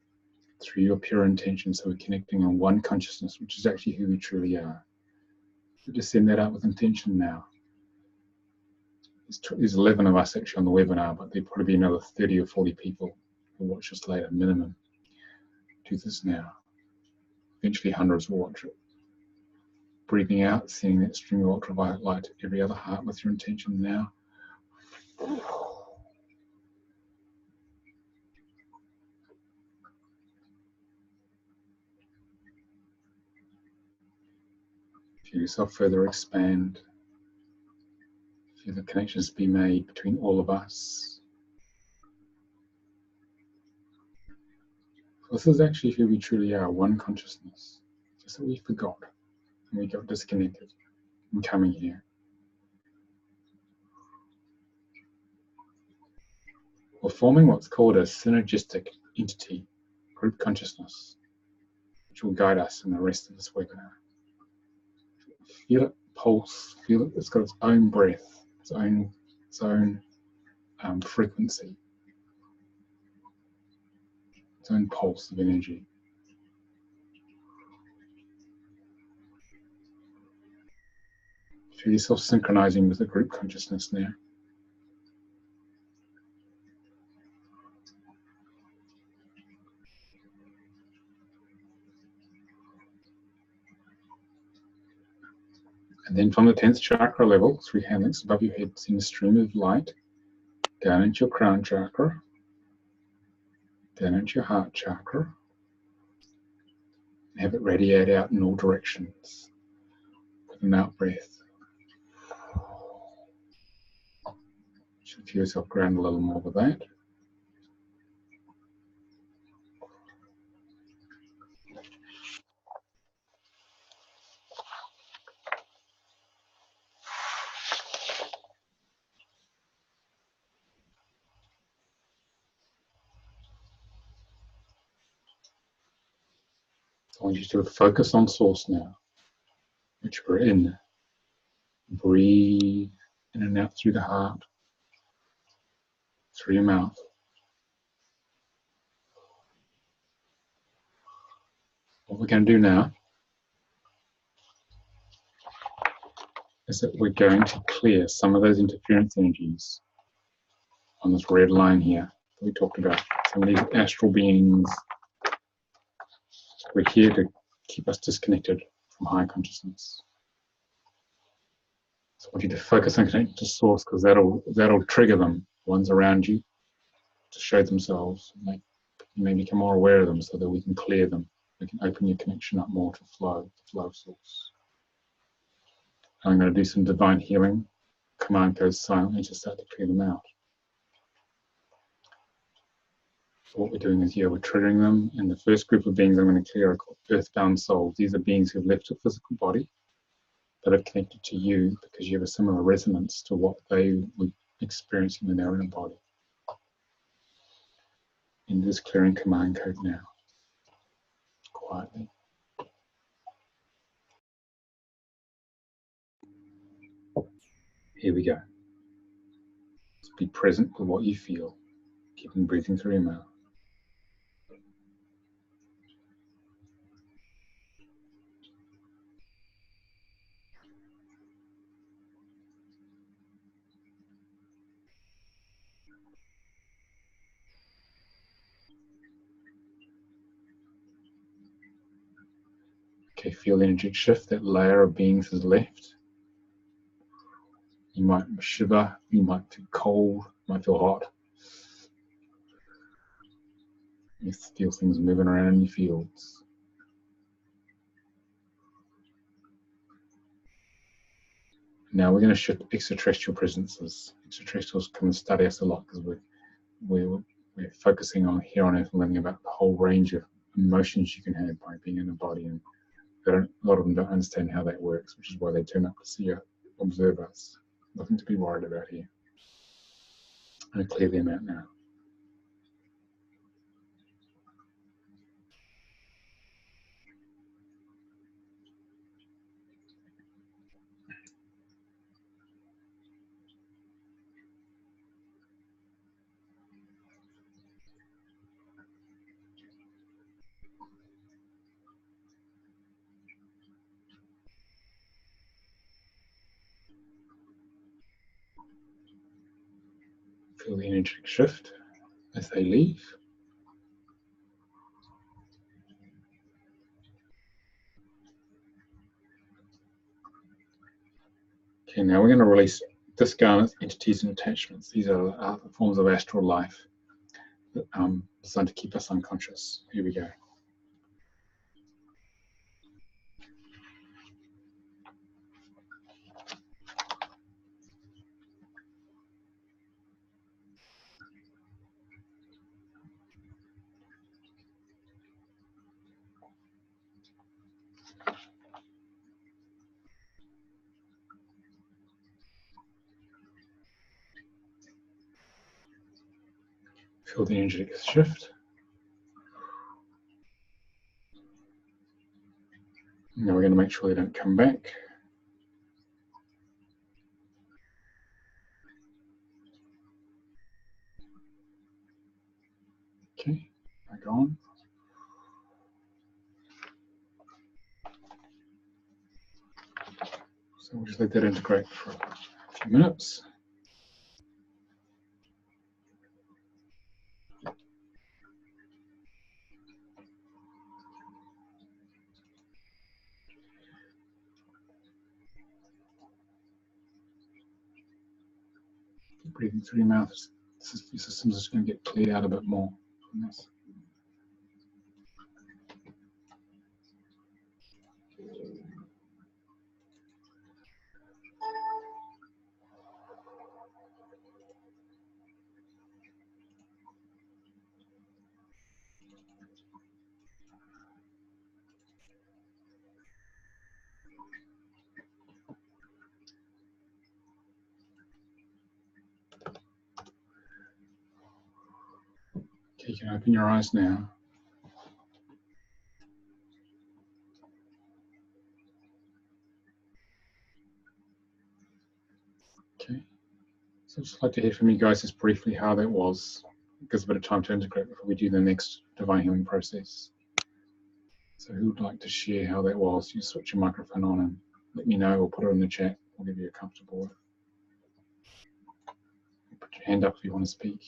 through your pure intention. So we're connecting on one consciousness, which is actually who we truly are. So just send that out with intention now. There's 11 of us actually on the webinar, but there'll probably be another 30 or 40 people who watch this later, minimum. Do this now. Eventually hundreds will watch it. Breathing out, sending that stream of ultraviolet light to every other heart with your intention now. Feel yourself further expand. Feel the connections be made between all of us. This is actually who we truly are, one consciousness. Just that we forgot and we got disconnected in coming here. We're forming what's called a synergistic entity, group consciousness, which which will guide us in the rest of this webinar. Feel it pulse, feel it, it's got its own breath, its own frequency, its own pulse of energy. Feel yourself synchronizing with the group consciousness now. And then from the 10th chakra level, 3 hand lengths above your head, send a stream of light down into your crown chakra, down into your heart chakra, and have it radiate out in all directions with an out breath. You should feel yourself ground a little more with that. I want you to focus on source now, which we're in. Breathe in and out through the heart, through your mouth. What we're going to do now is that we're going to clear some of those interference energies on this red line here that we talked about. Some of these astral beings. We're here to keep us disconnected from higher consciousness. So I want you to focus on connecting to source, because that'll trigger them, ones around you, to show themselves. You may become more aware of them so that we can clear them. We can open your connection up more to flow, the flow of source. And I'm going to do some divine healing. Command goes silently to start to clear them out. So what we're doing is, we're triggering them. And the first group of beings I'm going to clear are called earthbound souls. These are beings who've left a physical body that are connected to you because you have a similar resonance to what they were experiencing when they were in a body. In this clearing command code now, quietly. Here we go. Just be present with what you feel. Keep on breathing through your mouth. Okay, feel the energetic shift. That layer of beings has left. You might shiver, you might feel cold, you might feel hot. You feel things moving around in your fields. Now we're going to shift extraterrestrial presences. Extraterrestrials come and study us a lot because we're focusing on here on Earth and learning about the whole range of emotions you can have by being in a body, and a lot of them don't understand how that works, which is why they turn up to see us, observe us. Nothing to be worried about here. I'm going to clear them out now. Feel the energetic shift as they leave. Okay, now we're going to release discarnate entities and attachments. These are other forms of astral life that designed to keep us unconscious. Here we go. Feel the energetic shift. Now we're going to make sure they don't come back. Okay, back on. So we'll just let that integrate for a few minutes. Keep breathing through your mouth. Your system's just going to get cleared out a bit more from this. Okay, you can open your eyes now. Okay, so I'd just like to hear from you guys just briefly how that was. It gives a bit of time to integrate before we do the next divine healing process. So who would like to share how that was? You switch your microphone on and let me know, or put it in the chat. I'll give you a comfortable. Put your hand up if you want to speak.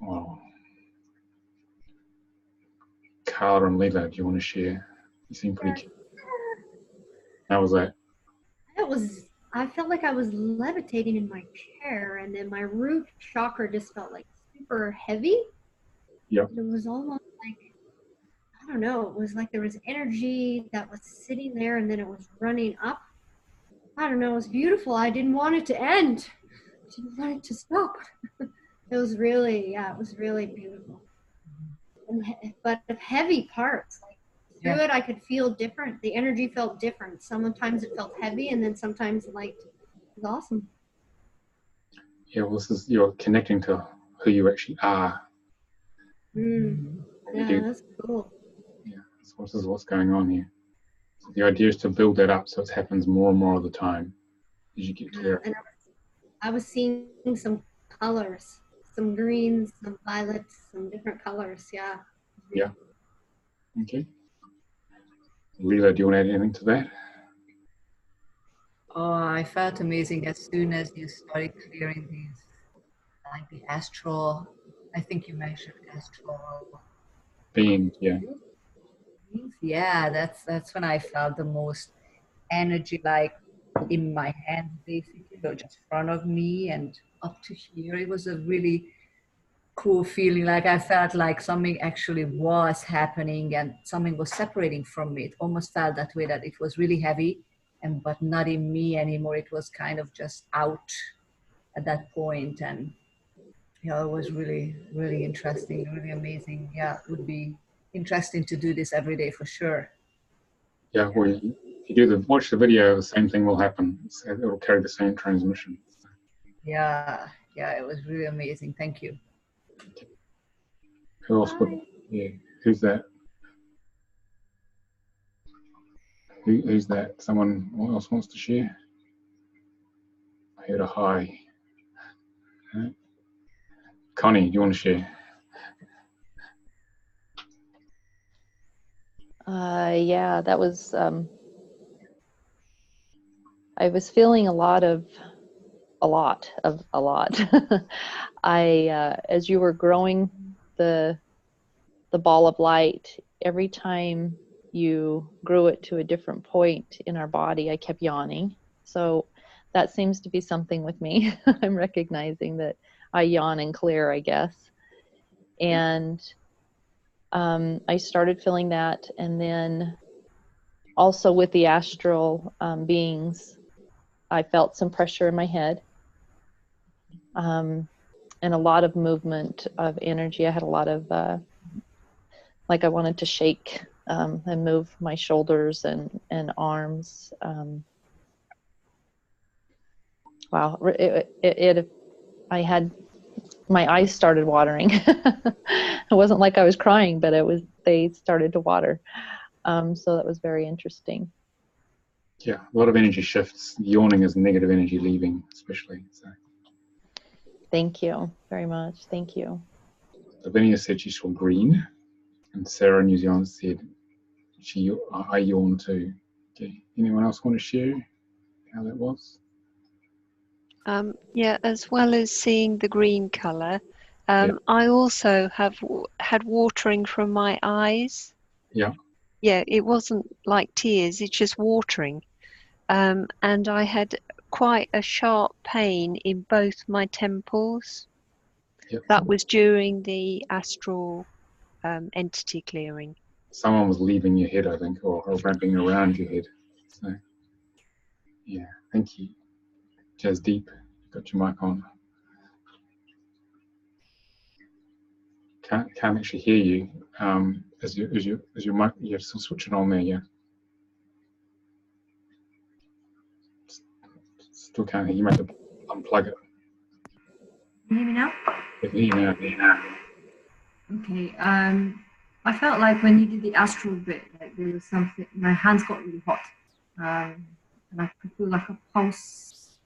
Wow. Carla and Leela, do you want to share? You seem pretty keen. How was that? I felt like I was levitating in my chair, and then my root chakra just felt like super heavy. Yep. It was almost like, I don't know, it was like there was energy that was sitting there and then it was running up. I don't know, it was beautiful. I didn't want it to end. I didn't want it to stop. It was really beautiful. But of heavy parts, like through it I could feel different. The energy felt different. Sometimes it felt heavy and then sometimes light. It was awesome. Yeah, well, this is, you're connecting to who you actually are. Yeah, that's cool. Yeah, so this is what's going on here. So the idea is to build that up so it happens more and more of the time as you get clearer. And I was seeing some colors, some greens, some violets, some different colors. Yeah. Yeah. Okay. Leela, do you want to add anything to that? Oh, I felt amazing as soon as you started clearing these, like the astral. I think you mentioned astral Being, yeah. Yeah, that's when I felt the most energy, like in my hands, basically, or just in front of me and up to here. It was a really cool feeling. Like I felt like something actually was happening and something was separating from me. It almost felt that way, that it was really heavy, but not in me anymore. It was kind of just out at that point. And yeah, it was really, really interesting, really amazing. Yeah, it would be interesting to do this every day for sure. Yeah, well, if you do watch the video, the same thing will happen. It'll carry the same transmission. Yeah, it was really amazing. Thank you. Who else would? Yeah, who's that? Who's that? Someone else wants to share? I heard a hi. Connie, do you want to share? Yeah, that was, I was feeling a lot. As you were growing the ball of light, every time you grew it to a different point in our body, I kept yawning. So that seems to be something with me. I'm recognizing that I yawn and clear, I guess. And I started feeling that, and then also with the astral beings, I felt some pressure in my head, and a lot of movement of energy. I had a lot of, like I wanted to shake and move my shoulders and arms. Wow, I had, my eyes started watering. It wasn't like I was crying, but they started to water. So that was very interesting. Yeah, a lot of energy shifts. Yawning is negative energy leaving, especially. So. Thank you very much. Thank you. Lavinia said she saw green, and Sarah New Zealand said I yawn too. Okay, anyone else want to share how that was? Yeah, as well as seeing the green colour, Yeah. I also have had watering from my eyes. Yeah. Yeah, it wasn't like tears, it's just watering. And I had quite a sharp pain in both my temples. Yep. That was during the astral entity clearing. Someone was leaving your head, I think, or wrapping around your head. So, yeah, thank you. Jazz Deep, got your mic on. Can't actually hear you. As your mic, you have to switch it on there, yeah. Still can't hear you. Might have to unplug it. Can you hear me now? I can hear you now. Okay. I felt like when you did the astral bit, like there was something. My hands got really hot, and I could feel like a pulse,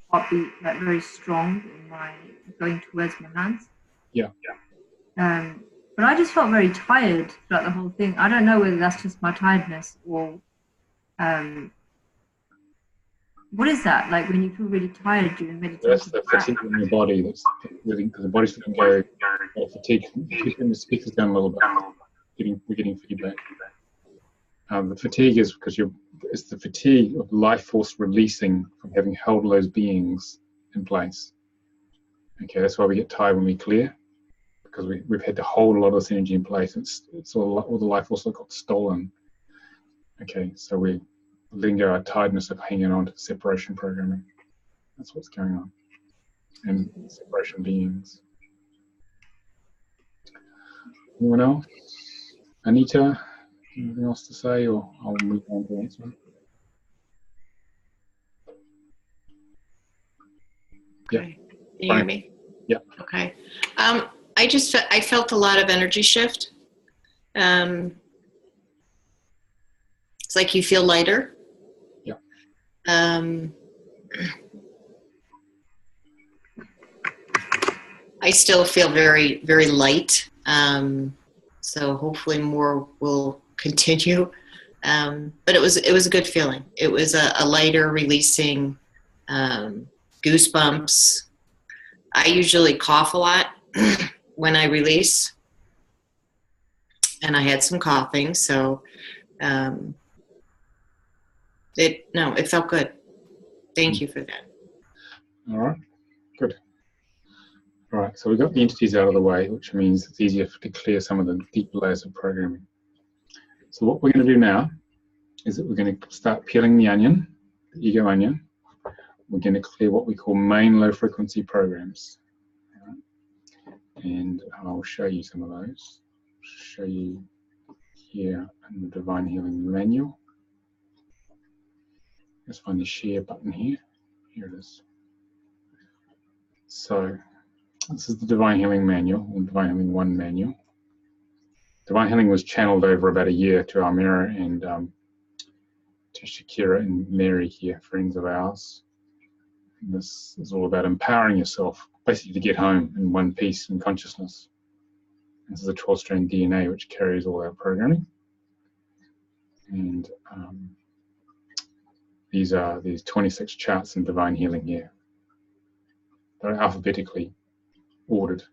heartbeat, like very strong in my going towards my hands. Yeah. But I just felt very tired throughout the whole thing. I don't know whether that's just my tiredness or, what is that like when you feel really tired during meditation? That's the fatigue in your body. That's because the body's going to go fatigue. If you turn the speakers down a little bit, we're getting feedback. The fatigue is because it's the fatigue of life force releasing from having held those beings in place. Okay, that's why we get tired when we clear, because we've had to hold a lot of this energy in place. It's all the life force that got stolen. Okay, so we're letting go our tiredness of hanging on to separation programming. That's what's going on. And separation beings. Anyone else? Anita, anything else to say, or I'll move on to the next one? Okay. Can you hear me? Yeah. Okay. I felt a lot of energy shift. It's like you feel lighter. Yeah. I still feel very, very light. So hopefully more will continue. But it was a good feeling. It was a lighter, releasing, goosebumps. I usually cough a lot when I release, and I had some coughing, so it felt good. Thank you for that. All right, good. All right, so we've got the entities out of the way, which means it's easier to clear some of the deep layers of programming. So what we're going to do now is that we're going to start peeling the onion, the ego onion. We're going to clear what we call main low frequency programs. And I'll show you some of those. Show you here in the Divine Healing Manual. Let's find the share button here. Here it is. So this is the Divine Healing Manual, or Divine Healing 1 Manual. Divine Healing was channeled over about a year to Almira and to Shakira and Mary here, friends of ours. And this is all about empowering yourself, basically to get home in one piece in consciousness. This is a 12-strand DNA which carries all our programming. And these are these 26 charts in Divine Healing here. They're alphabetically ordered.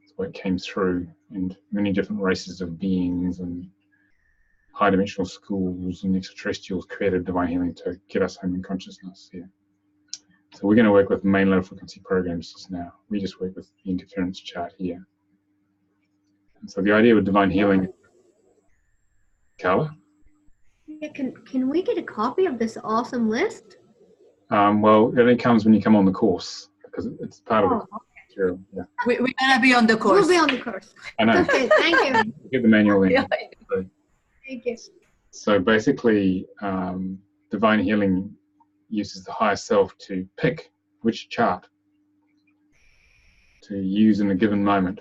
That's why it came through, and many different races of beings and high dimensional schools and extraterrestrials created Divine Healing to get us home in consciousness here. So we're going to work with main low frequency programs just now. We just work with the interference chart here. And so the idea with Divine Healing, Carla? Yeah, can we get a copy of this awesome list? Well, it only comes when you come on the course, because it's part of the material. Yeah. We're gonna be on the course. We'll be on the course. I know. Okay, thank you. Get the manual in. Yeah. Thank you. So basically, Divine Healing uses the higher self to pick which chart to use in a given moment,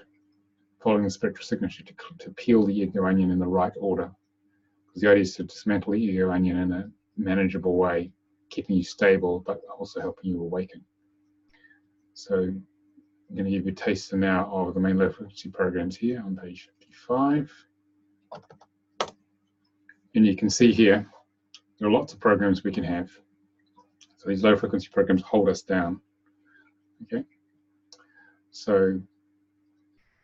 following the spectral signature to peel the ego onion in the right order Because the idea is to dismantle the ego onion in a manageable way, keeping you stable, but also helping you awaken. So I'm going to give you a taster now of the main low frequency programs here on page 55. And you can see here, there are lots of programs we can have. So these low frequency programs hold us down. Okay. So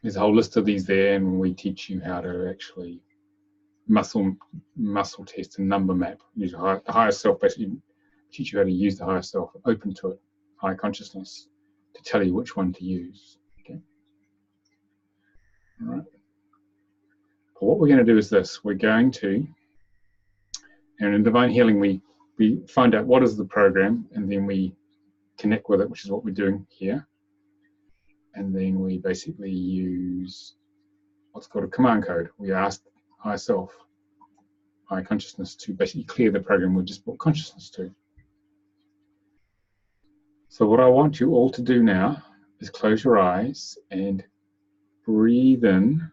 there's a whole list of these there, and we teach you how to actually muscle test and number map. Use the higher self, basically teach you how to use the higher self, open to it, high consciousness, to tell you which one to use. Okay. All right. But what we're going to do is this. We're going to, and in divine healing, we find out what is the program, and then we connect with it, which is what we're doing here. And then we basically use what's called a command code. We ask higher self, high consciousness, to basically clear the program we just brought consciousness to. So what I want you all to do now is close your eyes and breathe in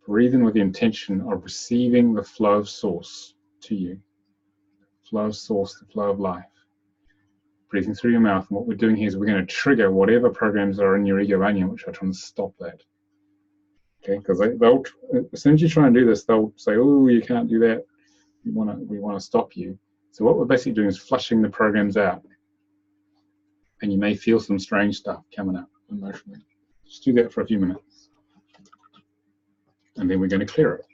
with the intention of receiving the flow of source to you. Flow of source, the flow of life. Breathing through your mouth. And what we're doing here is we're going to trigger whatever programs are in your ego onion, which are trying to stop that. Okay, because they'll, as soon as you try and do this, they'll say, oh, you can't do that. We want to stop you. So what we're basically doing is flushing the programs out. And you may feel some strange stuff coming up emotionally. Just do that for a few minutes. And then we're going to clear it.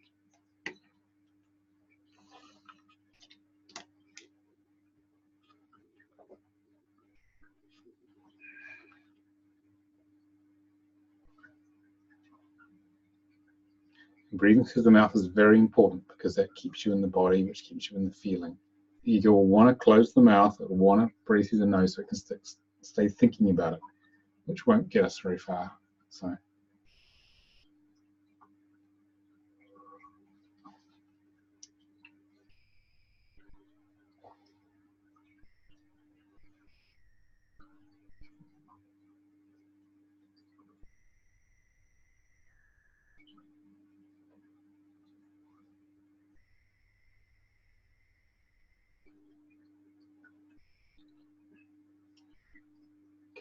Breathing through the mouth is very important because that keeps you in the body, which keeps you in the feeling. The ego will want to close the mouth, it will want to breathe through the nose so it can stay thinking about it, which won't get us very far. So.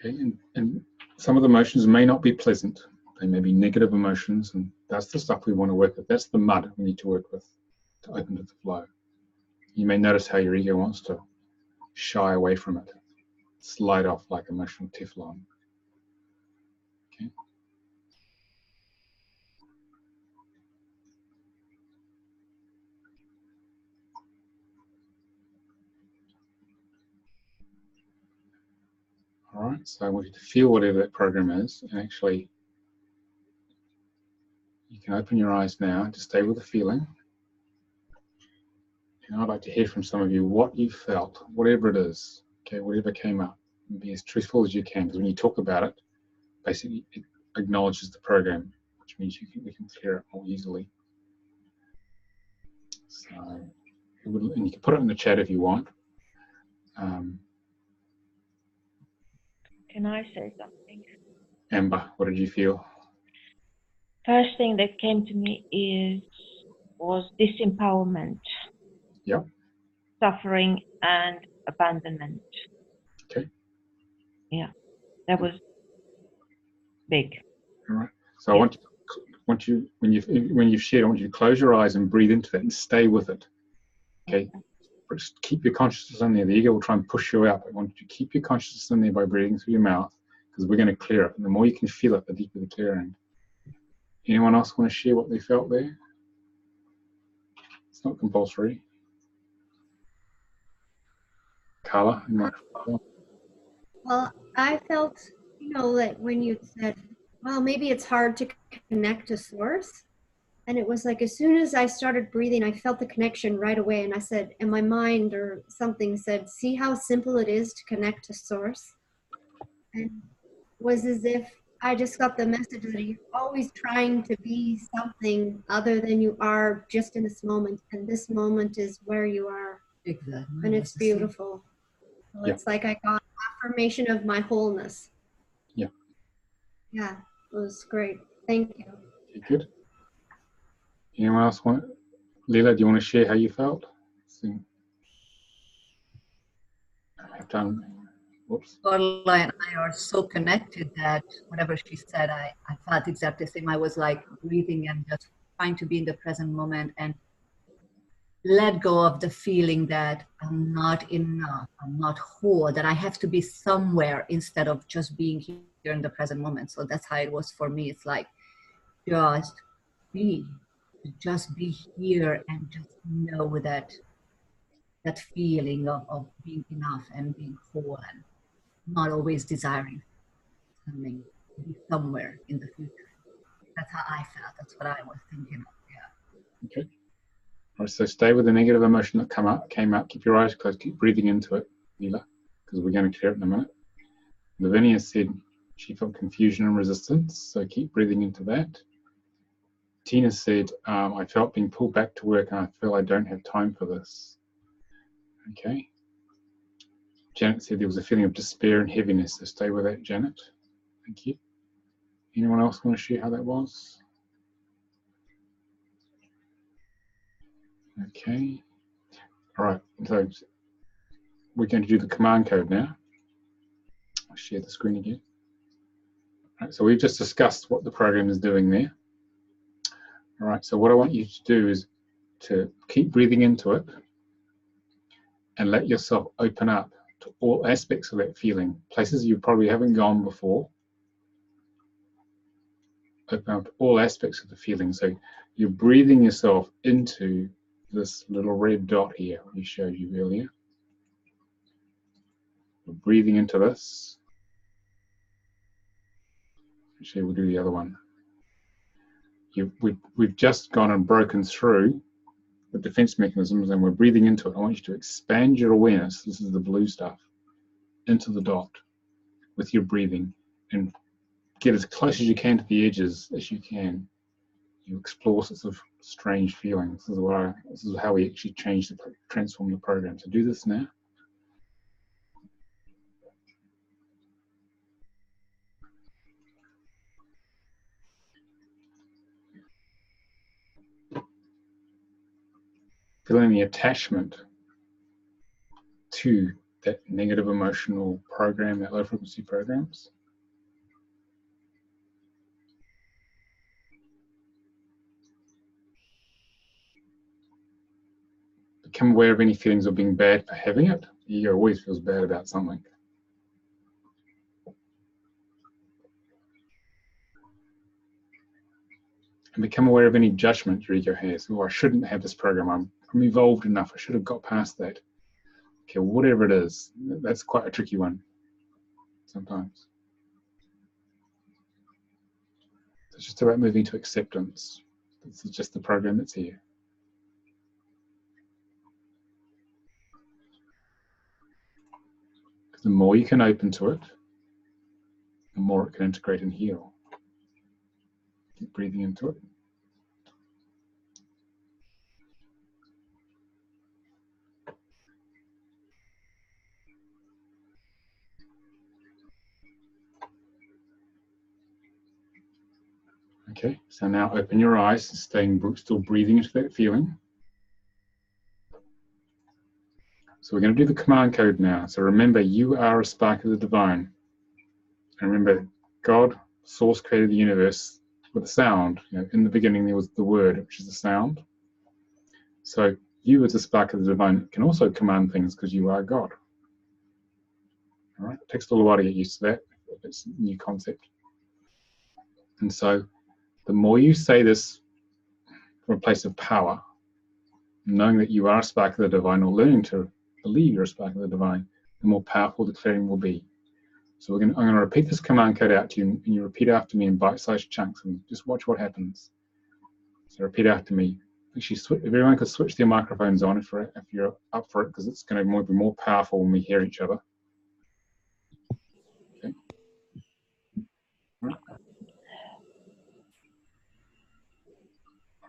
Okay, and some of the emotions may not be pleasant. They may be negative emotions, and that's the stuff we want to work with. That's the mud we need to work with to open to the flow. You may notice how your ego wants to shy away from it, slide off like emotional Teflon. Okay. All right, so I want you to feel whatever that program is, and actually you can open your eyes now to stay with the feeling. And I'd like to hear from some of you what you felt, whatever it is, okay, whatever came up, and be as truthful as you can, because when you talk about it, basically it acknowledges the program, which means we can clear it more easily. So, and you can put it in the chat if you want. Can I say something? Amber, what did you feel? First thing that came to me was disempowerment. Yep. Suffering and abandonment. Okay. Yeah, that was big. All right. So yeah. I want you when you've shared, I want you to close your eyes and breathe into that and stay with it. Okay. Just keep your consciousness in there. The ego will try and push you out. I want you to keep your consciousness in there by breathing through your mouth, because we're going to clear it. And the more you can feel it, the deeper the clearing. Anyone else want to share what they felt there? It's not compulsory. Carla? Well, I felt, that when you said, well, maybe it's hard to connect to source. And it was like, as soon as I started breathing, I felt the connection right away. And I said, and my mind or something said, see how simple it is to connect to source? And it was as if I just got the message that you're always trying to be something other than you are just in this moment. And this moment is where you are. Exactly. And it's beautiful. So it's like I got affirmation of my wholeness. Yeah. Yeah, it was great. Thank you. Okay, good. Anyone else want Leela, do you want to share how you felt? Have time. Whoops. Carla and I are so connected that whatever she said, I felt exactly the same. I was like breathing and just trying to be in the present moment and let go of the feeling that I'm not enough, I'm not whole, that I have to be somewhere instead of just being here in the present moment. So that's how it was for me. It's like just be, just be here and just know that feeling of being enough and being whole and not always desiring something to be somewhere in the future. That's how I felt. That's what I was thinking of. Yeah. Okay. All right, so stay with the negative emotion that came up. Keep your eyes closed. Keep breathing into it, Leela, because we're going to clear it in a minute. Lavinia said she felt confusion and resistance, so keep breathing into that. Tina said, I felt being pulled back to work and I feel I don't have time for this. Okay. Janet said there was a feeling of despair and heaviness, so stay with that, Janet. Thank you. Anyone else want to share how that was? Okay. All right, so we're going to do the command code now. I'll share the screen again. All right, so we've just discussed what the program is doing there. All right, so what I want you to do is to keep breathing into it and let yourself open up to all aspects of that feeling, places you probably haven't gone before. Open up to all aspects of the feeling. So you're breathing yourself into this little red dot here we showed you earlier. We're breathing into this. Actually, we'll do the other one. We've just gone and broken through the defense mechanisms and we're breathing into it. I want you to expand your awareness, this is the blue stuff, into the dot with your breathing and get as close as you can to the edges as you can. You explore sorts of strange feelings. This is how we actually transform the program. So do this now. Feeling the attachment to that negative emotional program, that low frequency programs. Become aware of any feelings of being bad for having it. The ego always feels bad about something. And become aware of any judgment your ego has. Oh, I shouldn't have this program. I'm evolved enough. I should have got past that. Okay, whatever it is, that's quite a tricky one sometimes. So it's just about moving to acceptance. This is just the program that's here. The more you can open to it, the more it can integrate and heal. Keep breathing into it. Okay, so now open your eyes, still breathing into that feeling. So we're going to do the command code now. So remember, you are a spark of the divine. And remember, God, Source, created the universe with a sound. In the beginning there was the word, which is the sound. So you as a spark of the divine can also command things because you are God. All right, it takes a little while to get used to that. It's a new concept. And so the more you say this from a place of power, knowing that you are a spark of the divine or learning to believe you're a spark of the divine, the more powerful the clearing will be. So I'm going to repeat this command code out to you, and you repeat after me in bite-sized chunks, and just watch what happens. So repeat after me. Actually, if everyone could switch their microphones on if you're up for it, because it's going to be more powerful when we hear each other. Okay. All right.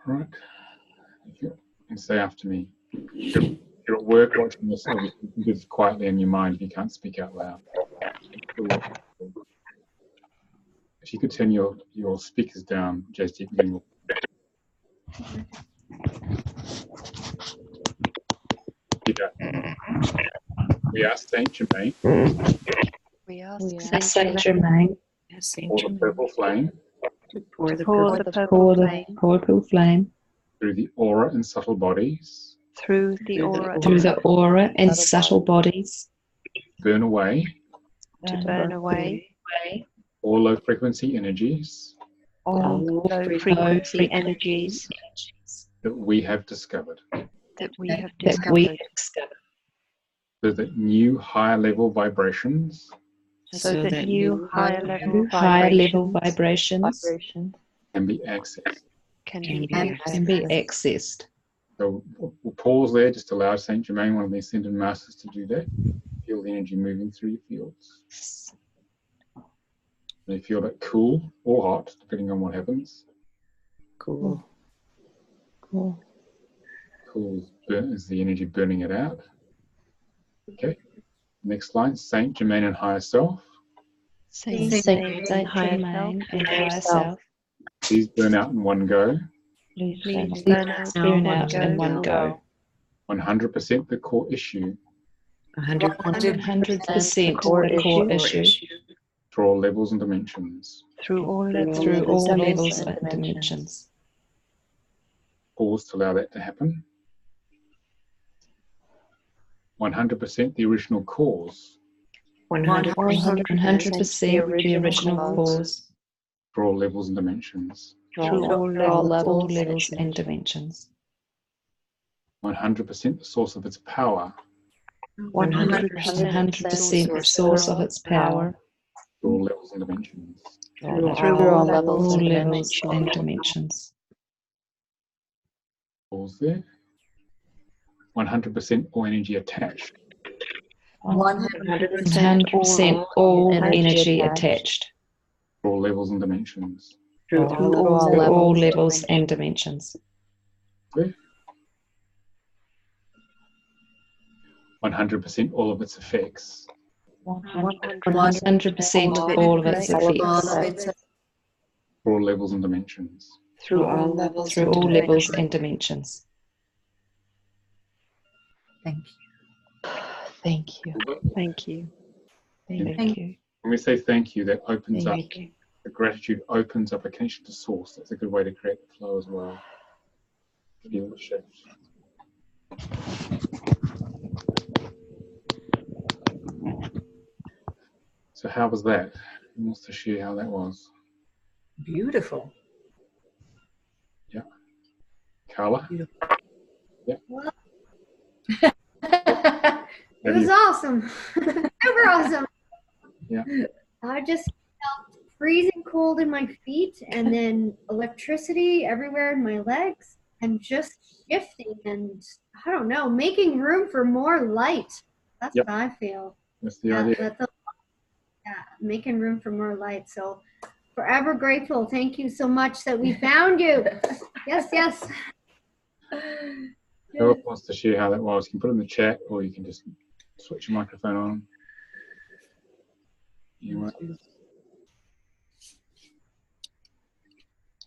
All right. And say after me. If you're at work watching this, obviously you can do this quietly in your mind if you can't speak out loud. If you could turn your speakers down, Jazdeep, then Yeah. We ask Saint Germain We ask Saint Germain for the purple flame pour the pour purple the purple flame through the aura and subtle bodies, through the aura through the aura and subtle bodies burn away to burn away all low frequency energies all low frequency energies that we have discovered, that we have that we discovered, so that new higher level vibrations so that new higher level vibrations can be accessed. can be can be accessed. So we'll pause there, just allow Saint Germain, one of the ascended masters, to do that. Feel the energy moving through your fields. They feel it cool or hot, depending on what happens. Cool. Cool is the energy burning it out. Okay. Next line, Saint Germain and higher self. Saint Germain and higher self. Please burn out in one go. Please burn out in one go. 100% the core issue 100% the core issue for all levels and dimensions. through all levels and dimensions. Pause to allow that to happen. 100% the original cause 100% the original cause for all levels and dimensions. through all levels and dimensions. 100% the source of its power 100% the source of its power for all levels and dimensions. through all levels and and dimensions. Pause there. 100% all energy attached 100% all energy attached for all levels and dimensions. through all levels and dimensions. Clear? 100% all of its effects 100% all of its effects for all levels and dimensions. through all levels and dimensions. Thank you. Thank you. Thank you. When we say thank you, that opens up, Thank you. the gratitude opens up a connection to source. That's a good way to create the flow as well. Feel the shift. So how was that? Who wants to share how that was? Beautiful. Yeah. Carla? Yeah. It was awesome. Super awesome. Yeah. I just felt freezing cold in my feet and then electricity everywhere in my legs and just shifting and, I don't know, making room for more light. That's what I feel. That's the idea. Making room for more light. So forever grateful. Thank you so much that we found you. Yes. Whoever wants to share how that was, you can put it in the chat or you can just switch your microphone on.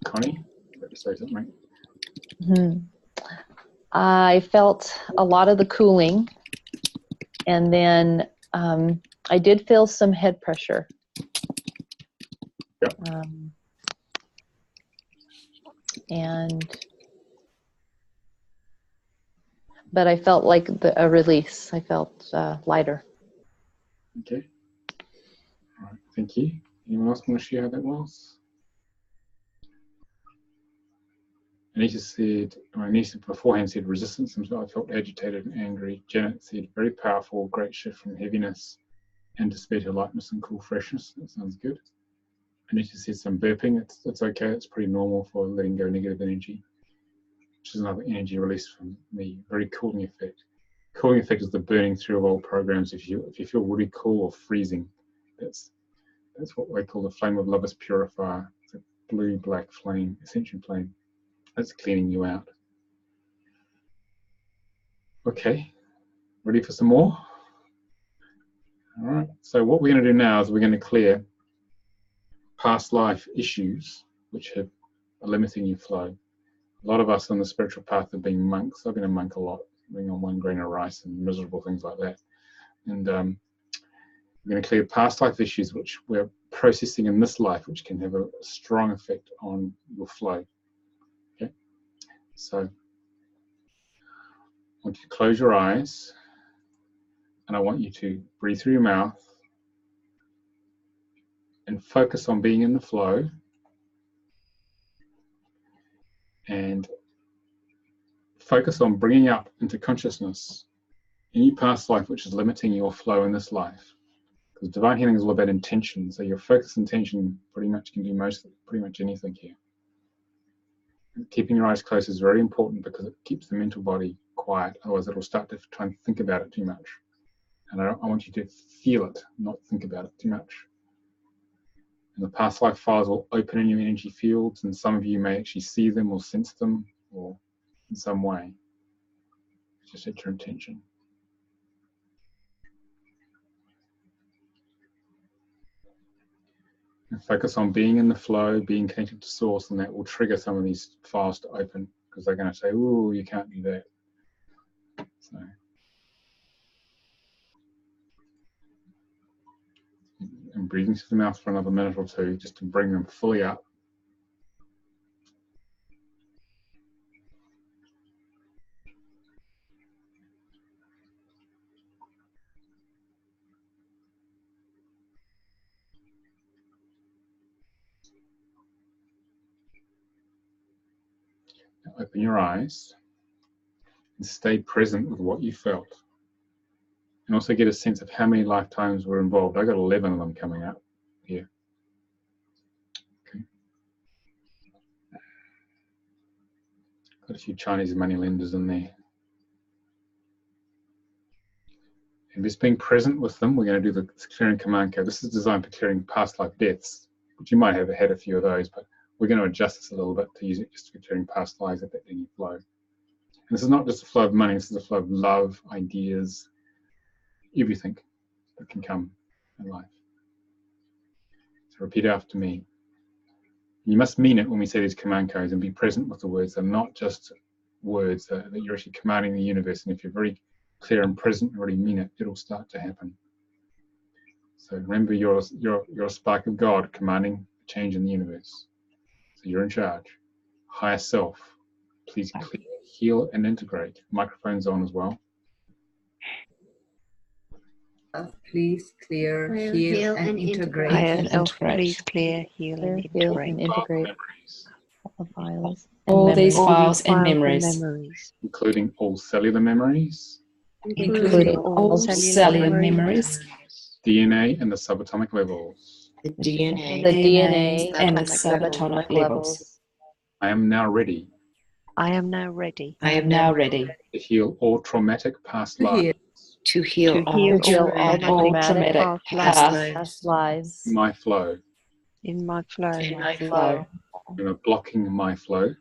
Connie, let me say something. I felt a lot of the cooling, and then I did feel some head pressure. Yeah. But I felt like a release. I felt lighter. Okay. All right. Thank you. Anyone else want to share how that was? Anissa beforehand said resistance, and I felt agitated and angry. Janet said very powerful, great shift from heaviness and despite her lightness and cool freshness. That sounds good. Anissa said some burping. It's okay. It's pretty normal for letting go negative energy, which is another energy release from me. Very cooling effect. Cooling effect is the burning through of old programs. If you feel really cool or freezing, that's what they call the flame of lover's purifier. It's a blue-black flame, ascension flame. That's cleaning you out. Okay, ready for some more? All right, so what we're going to do now is we're going to clear past life issues which are limiting your flow. A lot of us on the spiritual path have been monks. I've been a monk a lot, being on 1 grain of rice and miserable things like that. And we're going to clear past life issues which we're processing in this life, which can have a strong effect on your flow. Okay, so I want you to close your eyes, and I want you to breathe through your mouth and focus on being in the flow, and focus on bringing up into consciousness any past life which is limiting your flow in this life. Because divine healing is all about intention, so your focus and intention pretty much can do pretty much anything here. Keeping your eyes closed is very important because it keeps the mental body quiet, otherwise it'll start to try and think about it too much. And I want you to feel it, not think about it too much. And the past life files will open in your energy fields, and some of you may actually see them or sense them or in some way. Just set your intention. And focus on being in the flow, being connected to source, and that will trigger some of these files to open, because they're going to say, "Oh, you can't do that." So, and breathing through the mouth for another minute or two, just to bring them fully up. Now open your eyes and stay present with what you felt. And also get a sense of how many lifetimes were involved. I got 11 of them coming up here. Okay. Got a few Chinese money lenders in there. And just being present with them, we're going to do the clearing command code. This is designed for clearing past life deaths, but you might have had a few of those, but we're going to adjust this a little bit to use it just for clearing past lives at that any flow. And this is not just a flow of money, this is a flow of love, ideas, everything that can come in life. So repeat after me. You must mean it when we say these command codes, and be present with the words. They're not just words, that you're actually commanding the universe. And if you're very clear and present and already mean it, it'll start to happen. So remember, you're a spark of God commanding change in the universe. So you're in charge. Higher self, please clear, heal, and integrate. Microphone's on as well. Please clear, heal, and integrate. Higher self, please clear, heal, and integrate. All files All these memories. files and memories, Including all cellular memories, including all cellular memories, DNA and the subatomic levels. The DNA. The DNA and the subatomic levels. I am now ready I am now ready I am now ready to heal all traumatic past lives To heal all heal traumatic all traumatic past lives in my flow. in my flow flow You are blocking my flow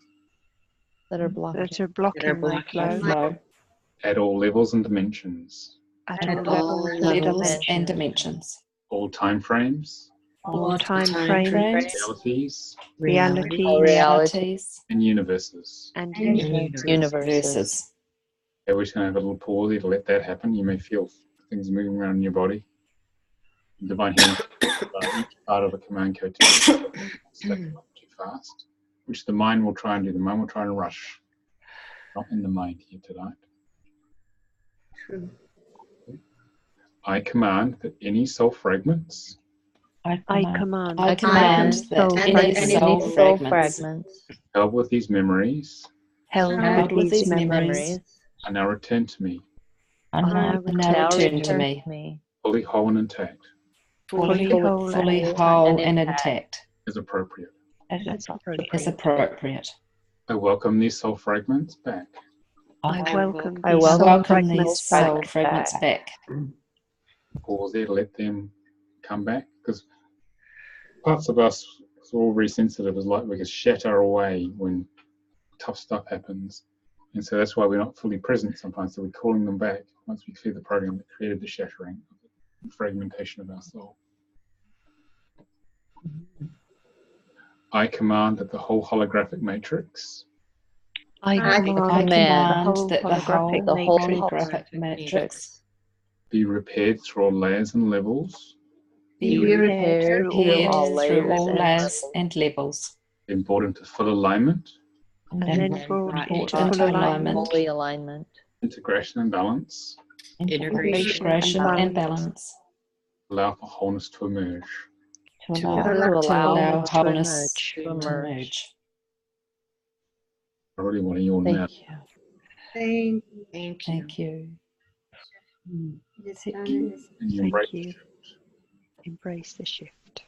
that are blocked. that are blocking my flow flow at all levels and dimensions, at at all all levels levels and dimensions, all time frames, all time time frames, frames, realities, and universes. and Universes. Okay, we're just going to have a little pause here to let that happen. You may feel things moving around in your body. Divine healing, each part of a command code to step up too fast, which the mind will try and do. The mind will try and rush. Not in the mind here tonight. True. I command that any soul fragments I command that any soul fragments held with these memories held with these memories are now returned to me, are now returned to me, fully whole and intact, fully whole and intact, as appropriate. as appropriate. I welcome these soul fragments back. I welcome these soul fragments back. Pause there to let them come back, because parts of us are all very sensitive. It's like we can shatter away when tough stuff happens, and so that's why we're not fully present sometimes. So we're calling them back once we clear the program that created the shattering, the fragmentation of our soul. I command that the whole holographic matrix I I command command that the whole holographic matrix be repaired through all layers and levels, be repaired through all layers and levels, then brought into full alignment, and then brought into fully alignment, integration and balance, integration and balance, allow for wholeness to emerge. to allow wholeness to emerge. I really want to yawn now. Thank Thank Thank you. you. It's Thank done you. and it's- And you Thank embrace you. Embrace the shift.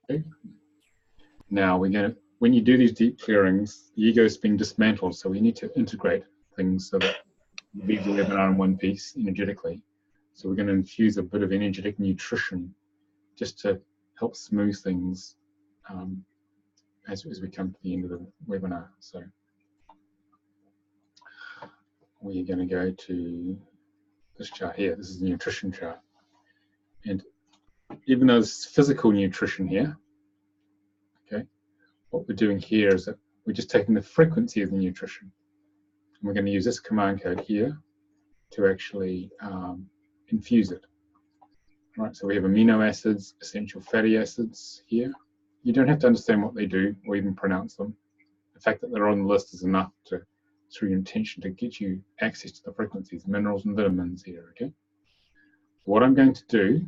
Okay. Now we're going to, when you do these deep clearings, the ego is being dismantled, so we need to integrate things so that we leave the webinar in one piece energetically. So we're going to infuse a bit of energetic nutrition just to help smooth things as we come to the end of the webinar. So we're going to go to this chart here. This is the nutrition chart. And even though there's physical nutrition here, okay, what we're doing here is that we're just taking the frequency of the nutrition. And we're going to use this command code here to actually infuse it. All right, so we have amino acids, essential fatty acids here. You don't have to understand what they do or even pronounce them. The fact that they're on the list is enough to, through your intention, to get you access to the frequencies, minerals and vitamins here, okay? What I'm going to do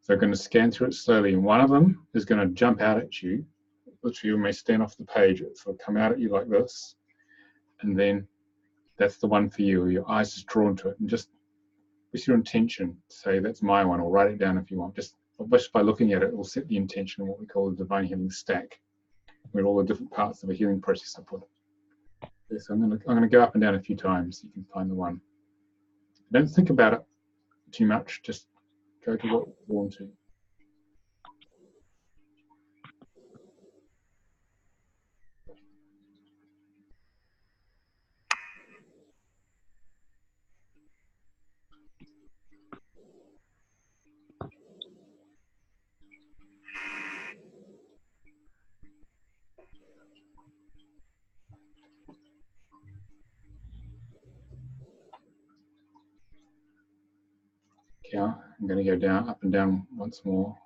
is I'm going to scan through it slowly, and one of them is going to jump out at you. Literally, you may stand off the page, it'll come out at you like this, and then that's the one for you. Your eyes is drawn to it, and just with your intention, say that's my one, or write it down if you want. Just by looking at it, it will set the intention of what we call the divine healing stack, where all the different parts of a healing process are put. Okay, so I'm going to go up and down a few times so you can find the one. Don't think about it too much. Just go to what you want to. Okay, I'm going to go down, up and down once more.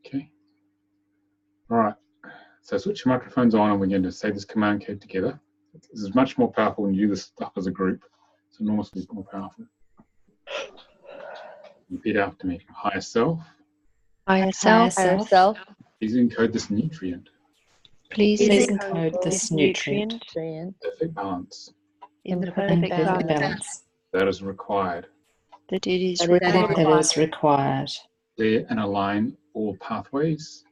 Okay. All right. So switch your microphones on, and we're going to say this command code together. This is much more powerful when you do this stuff as a group. It's enormously more powerful. Repeat after me. Higher self, Higher self, please encode this nutrient. please encode this nutrient Perfect balance in the in perfect perfect balance balance that is required. that it is that required. is required. Clear and align all pathways.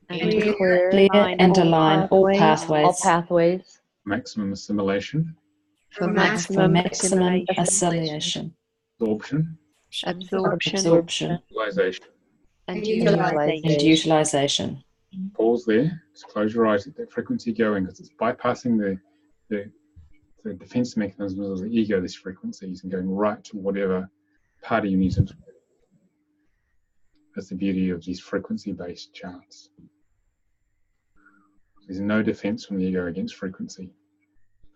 And Clear and align all pathways Maximum assimilation, for for maximum maximum assimilation, absorption, absorption, utilization. and and utilization. Pause there. Just close your eyes. Let that frequency going, because it's bypassing the defense mechanisms of the ego, these frequencies, and going right to whatever party you need to. That's the beauty of these frequency-based charts. There's no defense from the ego against frequency.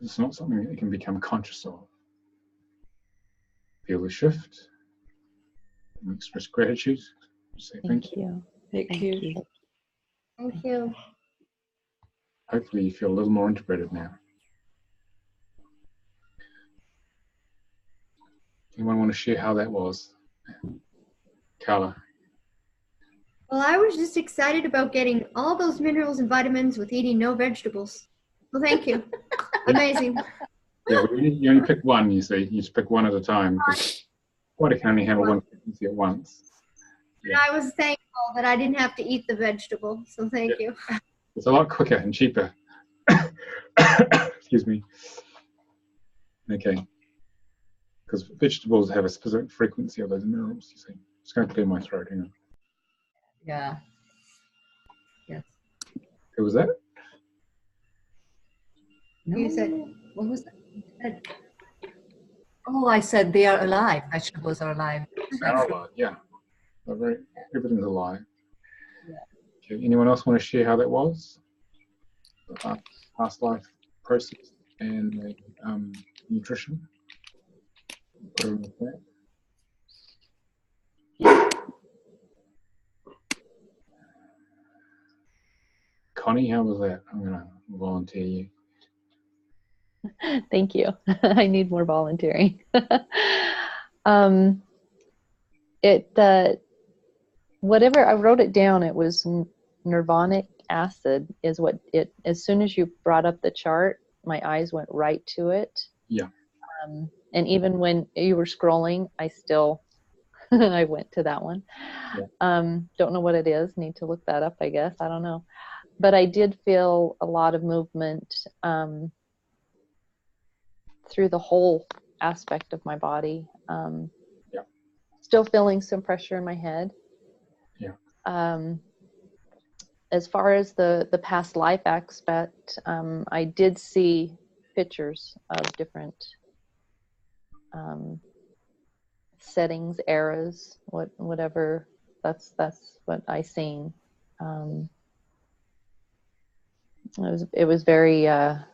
It's not something that you can become conscious of. Feel the shift. And express gratitude. Say thank you. Thank you. Thank you. Hopefully you feel a little more integrated now. Anyone want to share how that was? Carla. Well, I was just excited about getting all those minerals and vitamins with eating no vegetables. Well, thank you. Amazing. Yeah, well, you only pick one, you see. You just pick one at a time. Body can only handle one frequency at once. And I was thankful that I didn't have to eat the vegetable, so thank you. It's a lot quicker and cheaper. Excuse me. Okay. Because vegetables have a specific frequency of those minerals, you see. Just going to clear my throat. Hang on. Yeah. Yes. Who was that? No. You said, What was that? You said, oh, I said they are alive. Vegetables are alive. They are alive, yeah. Everything's alive. Yeah. Okay. Anyone else want to share how that was? Past life process and nutrition? Put it in the chat. Connie, how was that? I'm going to volunteer you. Thank you. I need more volunteering. Whatever I wrote it down, it was nirvanic acid is what it, as soon as you brought up the chart, my eyes went right to it. Yeah. And even when you were scrolling, I still, I went to that one. Yeah. Don't know what it is. Need to look that up, I guess. I don't know. But I did feel a lot of movement through the whole aspect of my body. Yeah. Still feeling some pressure in my head. Yeah. As far as the past life aspect, I did see pictures of different settings, eras, whatever. That's what I seen. It was very. I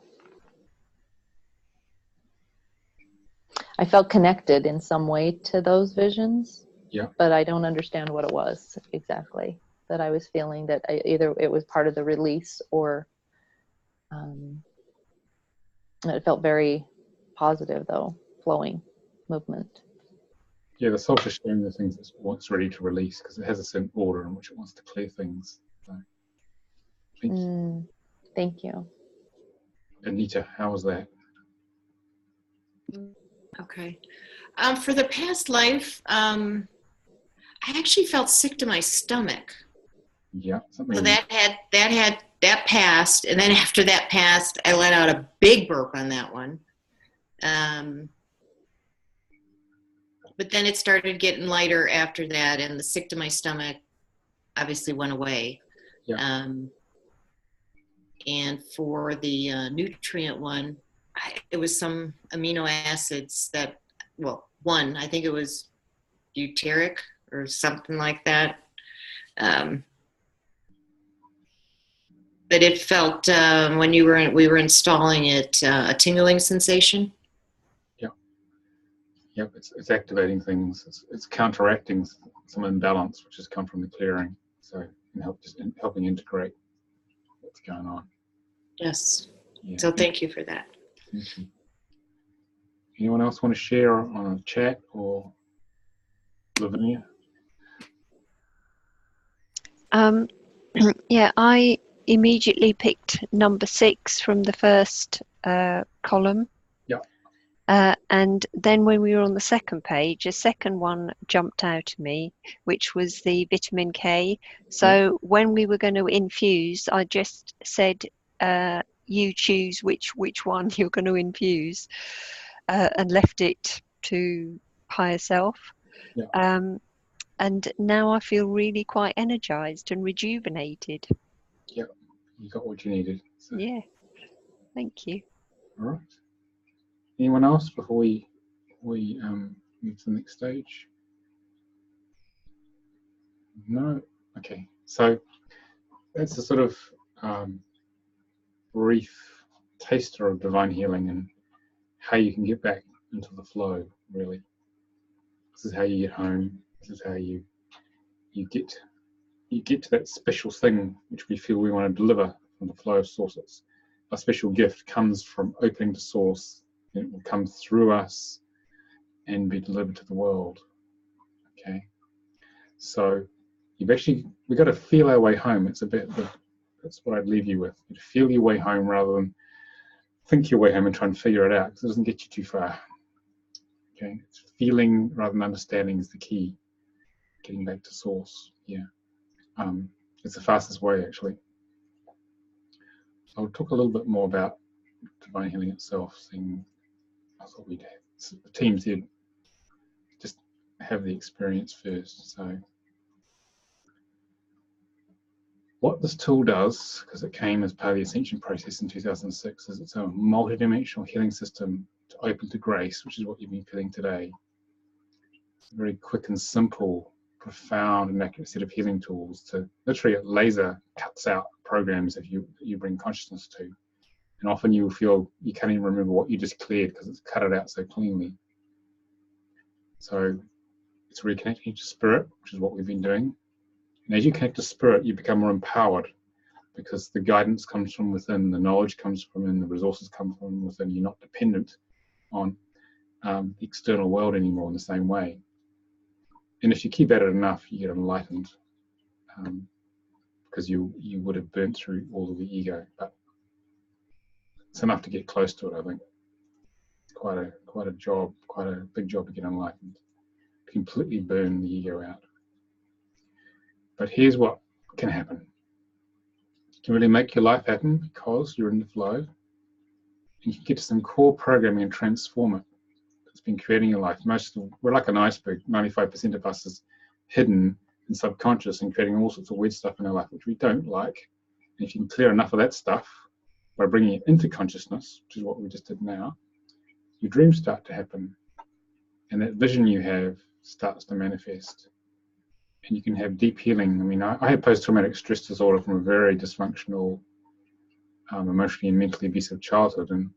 felt connected in some way to those visions. Yeah. But I don't understand what it was exactly that I was feeling. That either it was part of the release or. It felt very positive, though, flowing movement. Yeah, the self is showing the things it's ready to release because it has a certain order in which it wants to clear things. So, thank you. Thank you. Anita, how was that? Okay. For the past life, I actually felt sick to my stomach. Yeah. Something. So that passed, and then after that passed, I let out a big burp on that one. But then it started getting lighter after that, and the sick to my stomach obviously went away. Yeah. And for the nutrient one, it was some amino acids that, well, one, I think it was butyric or something like that. But it felt when we were installing it a tingling sensation. Yep, it's activating things. It's counteracting some imbalance which has come from the clearing. So helping integrate what's going on. Yes. Yeah. So thank you for that. Thank you. Anyone else want to share on a chat or Lavinia? Yeah, I immediately picked number 6 from the first column. Yeah. And then when we were on the second page, a second one jumped out at me, which was the vitamin K. So when we were going to infuse, I just said, you choose which one you're going to infuse, and left it to higher self. Yeah. And now I feel really quite energized and rejuvenated. Yeah, you got what you needed. So. Yeah, thank you. All right. Anyone else before we move to the next stage? No? Okay. So that's a sort of brief taster of divine healing and how you can get back into the flow, really. This is how you get home. This is how you get to that special thing which we feel we want to deliver from the flow of sources. A special gift comes from opening to source. It will come through us and be delivered to the world. Okay. So we've got to feel our way home. It's that's what I'd leave you with. You feel your way home rather than think your way home and try and figure it out, because it doesn't get you too far. Okay. It's feeling rather than understanding is the key. Getting back to source. Yeah. It's the fastest way, actually. I'll talk a little bit more about divine healing itself. I thought the teams did just have the experience first. So what this tool does, because it came as part of the Ascension process in 2006, is it's a multidimensional healing system to open to grace, which is what you've been feeling today. It's a very quick and simple, profound and accurate set of healing tools to literally laser cuts out programs that you bring consciousness to. And often you feel you can't even remember what you just cleared because it's cut it out so cleanly. So it's reconnecting to spirit, which is what we've been doing. And as you connect to spirit, you become more empowered because the guidance comes from within, the knowledge comes from within, the resources come from within. You're not dependent on the external world anymore in the same way. And if you keep at it enough, you get enlightened because you would have burnt through all of the ego. But it's enough to get close to it, I think. Quite a job, quite a big job to get enlightened. Completely burn the ego out. But here's what can happen. You can really make your life happen because you're in the flow. And you can get to some core programming and transform it. It's been creating your life. We're like an iceberg. 95% of us is hidden and subconscious and creating all sorts of weird stuff in our life, which we don't like. And if you can clear enough of that stuff by bringing it into consciousness, which is what we just did now, your dreams start to happen. And that vision you have starts to manifest. And you can have deep healing. I mean, I had post-traumatic stress disorder from a very dysfunctional, emotionally and mentally abusive childhood. And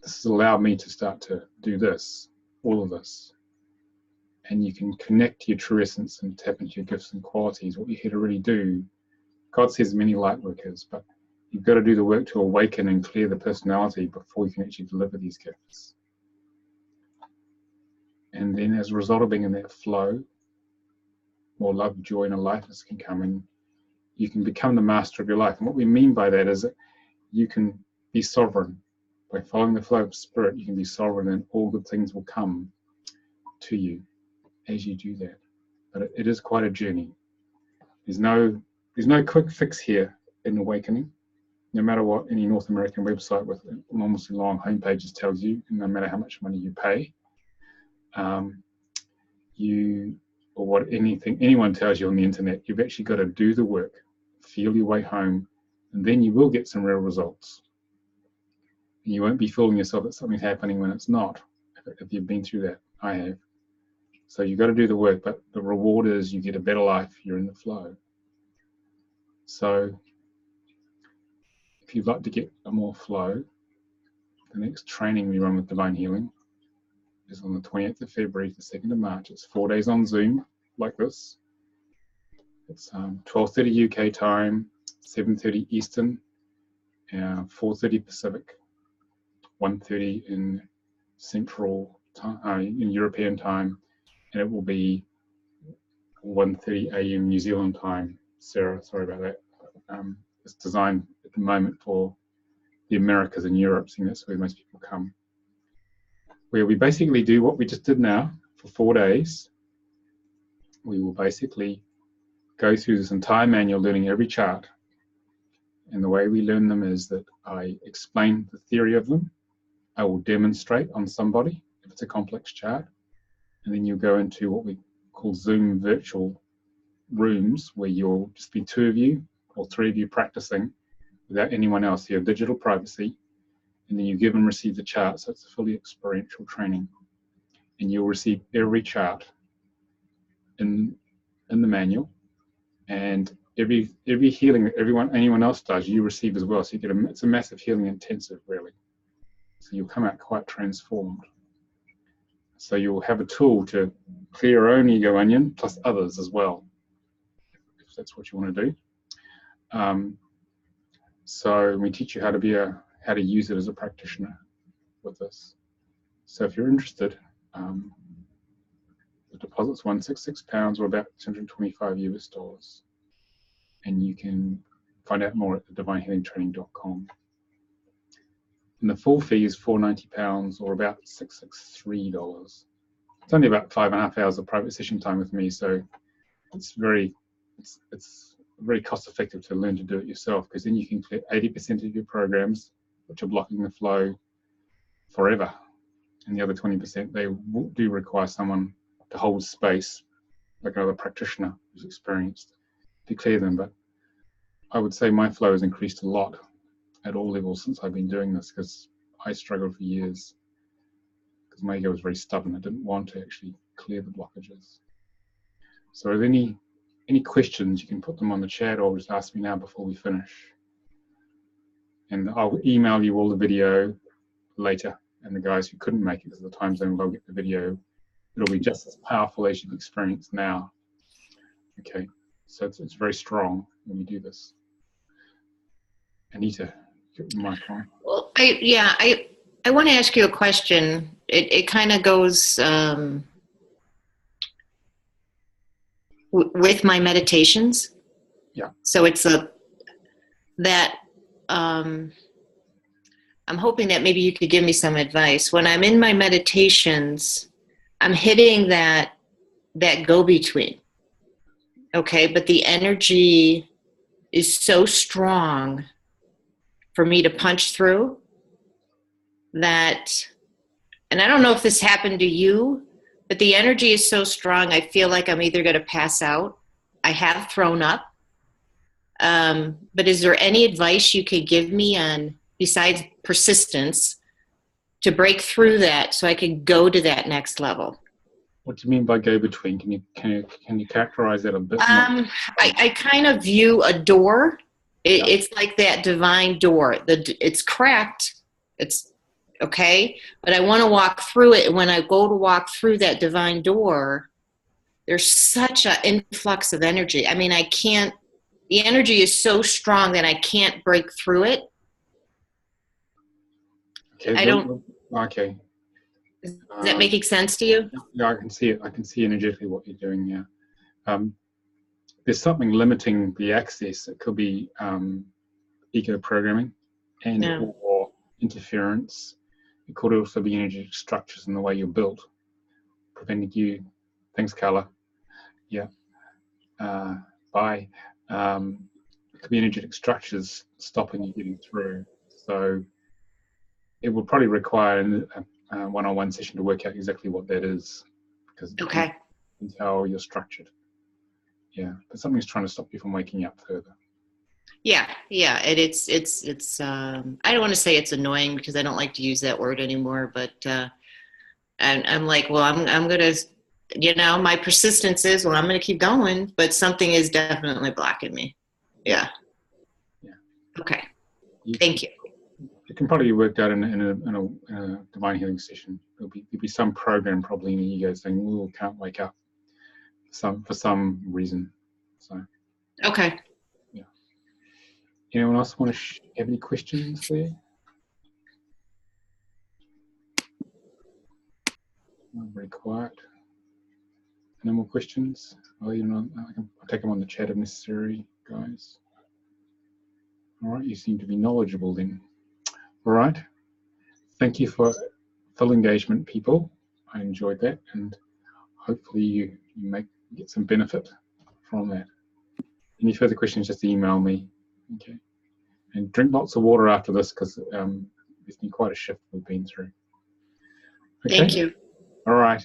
this has allowed me to start to do this, all of this. And you can connect to your true essence and tap into your gifts and qualities, what you're here to really do. God says many light workers, but you've got to do the work to awaken and clear the personality before you can actually deliver these gifts. And then as a result of being in that flow, more love, joy, and lightness can come in. You can become the master of your life. And what we mean by that is that you can be sovereign. By following the flow of spirit, you can be sovereign and all good things will come to you as you do that. But it is quite a journey. There's no quick fix here in awakening. No matter what any North American website with enormously long homepages tells you, no matter how much money you pay, or what anyone tells you on the internet, you've actually got to do the work, feel your way home, and then you will get some real results. And you won't be fooling yourself that something's happening when it's not, if you've been through that. I have. So you've got to do the work, but the reward is you get a better life, you're in the flow. So if you'd like to get a more flow, the next training we run with Divine Healing is on the 20th of February to the 2nd of March. It's 4 days on Zoom, like this. It's 12:30 UK time, 7:30 Eastern, 4:30 Pacific, 1:30 in Central time, in European time, and it will be 1:30 AM New Zealand time. Sarah, sorry about that. It's designed at the moment for the Americas and Europe, seeing that's where most people come. Where we basically do what we just did now for 4 days. We will basically go through this entire manual, learning every chart. And the way we learn them is that I explain the theory of them. I will demonstrate on somebody if it's a complex chart. And then you'll go into what we call Zoom virtual rooms where you'll just be 2 of you or 3 of you practicing without anyone else. You have digital privacy. And then you give and receive the chart, so it's a fully experiential training. And you'll receive every chart in the manual, and every healing that anyone else does, you receive as well. So you get it's a massive healing intensive, really. So you'll come out quite transformed. So you'll have a tool to clear your own ego onion, plus others as well, if that's what you want to do. So we teach you how to use it as a practitioner with this. So if you're interested, the deposit's £166 or about $225 US, and you can find out more at thedivinehealingtraining.com. And the full fee is £490 or about $663. It's only about 5.5 hours of private session time with me, so it's very cost effective to learn to do it yourself, because then you can clear 80% of your programs which are blocking the flow forever, and the other 20% they do require someone to hold space, like another practitioner who's experienced, to clear them. But I would say my flow has increased a lot at all levels since I've been doing this, because I struggled for years because my ego was very stubborn. I didn't want to actually clear the blockages. So are there any questions? You can put them on the chat or just ask me now before we finish. And I'll email you all the video later. And the guys who couldn't make it because of the time zone, they'll get the video. It'll be just as powerful as you've experienced now. Okay, so it's very strong when you do this. Anita, get the mic on. Well, I want to ask you a question. It kind of goes with my meditations. Yeah. So it's I'm hoping that maybe you could give me some advice. When I'm in my meditations, I'm hitting that go-between. Okay, but the energy is so strong for me to punch through that, and I don't know if this happened to you, but the energy is so strong, I feel like I'm either going to pass out. I have thrown up. But is there any advice you could give me on, besides persistence, to break through that so I can go to that next level? What do you mean by go-between? Can you characterize that a bit more? I kind of view a door. It's like that divine door. It's cracked. It's okay, but I want to walk through it. And when I go to walk through that divine door, there's such an influx of energy. I mean, I can't. The energy is so strong that I can't break through it. Okay, I don't. Okay. Is that making sense to you? Yeah, I can see it. I can see energetically what you're doing. Yeah. There's something limiting the access. It could be ego programming and or interference. It could also be energetic structures in the way you're built, preventing you. Thanks, Carla. Yeah. Bye. It could be energetic structures stopping you getting through. So it would probably require a one-on-one session to work out exactly what that is, because you can tell you're structured. Yeah, but something's trying to stop you from waking up further. Yeah. And it's I don't want to say it's annoying because I don't like to use that word anymore, but I'm like, well, I'm gonna, my persistence is, well, I'm gonna keep going, but something is definitely blocking me. Yeah. Okay. Thank you. It can probably be worked out in a divine healing session. There'll be some program probably in the ego saying, "Oh, can't wake up," for some reason. So. Okay. Yeah. Anyone else want to have any questions there? I'm very quiet. No more questions? Oh, I'll take them on the chat if necessary, guys. All right, you seem to be knowledgeable then. All right. Thank you for full engagement, people. I enjoyed that, and hopefully you get some benefit from that. Any further questions, just email me. Okay. And drink lots of water after this, because it's been quite a shift we've been through. Okay. Thank you. All right.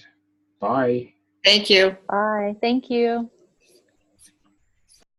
Bye. Thank you. Bye. Thank you.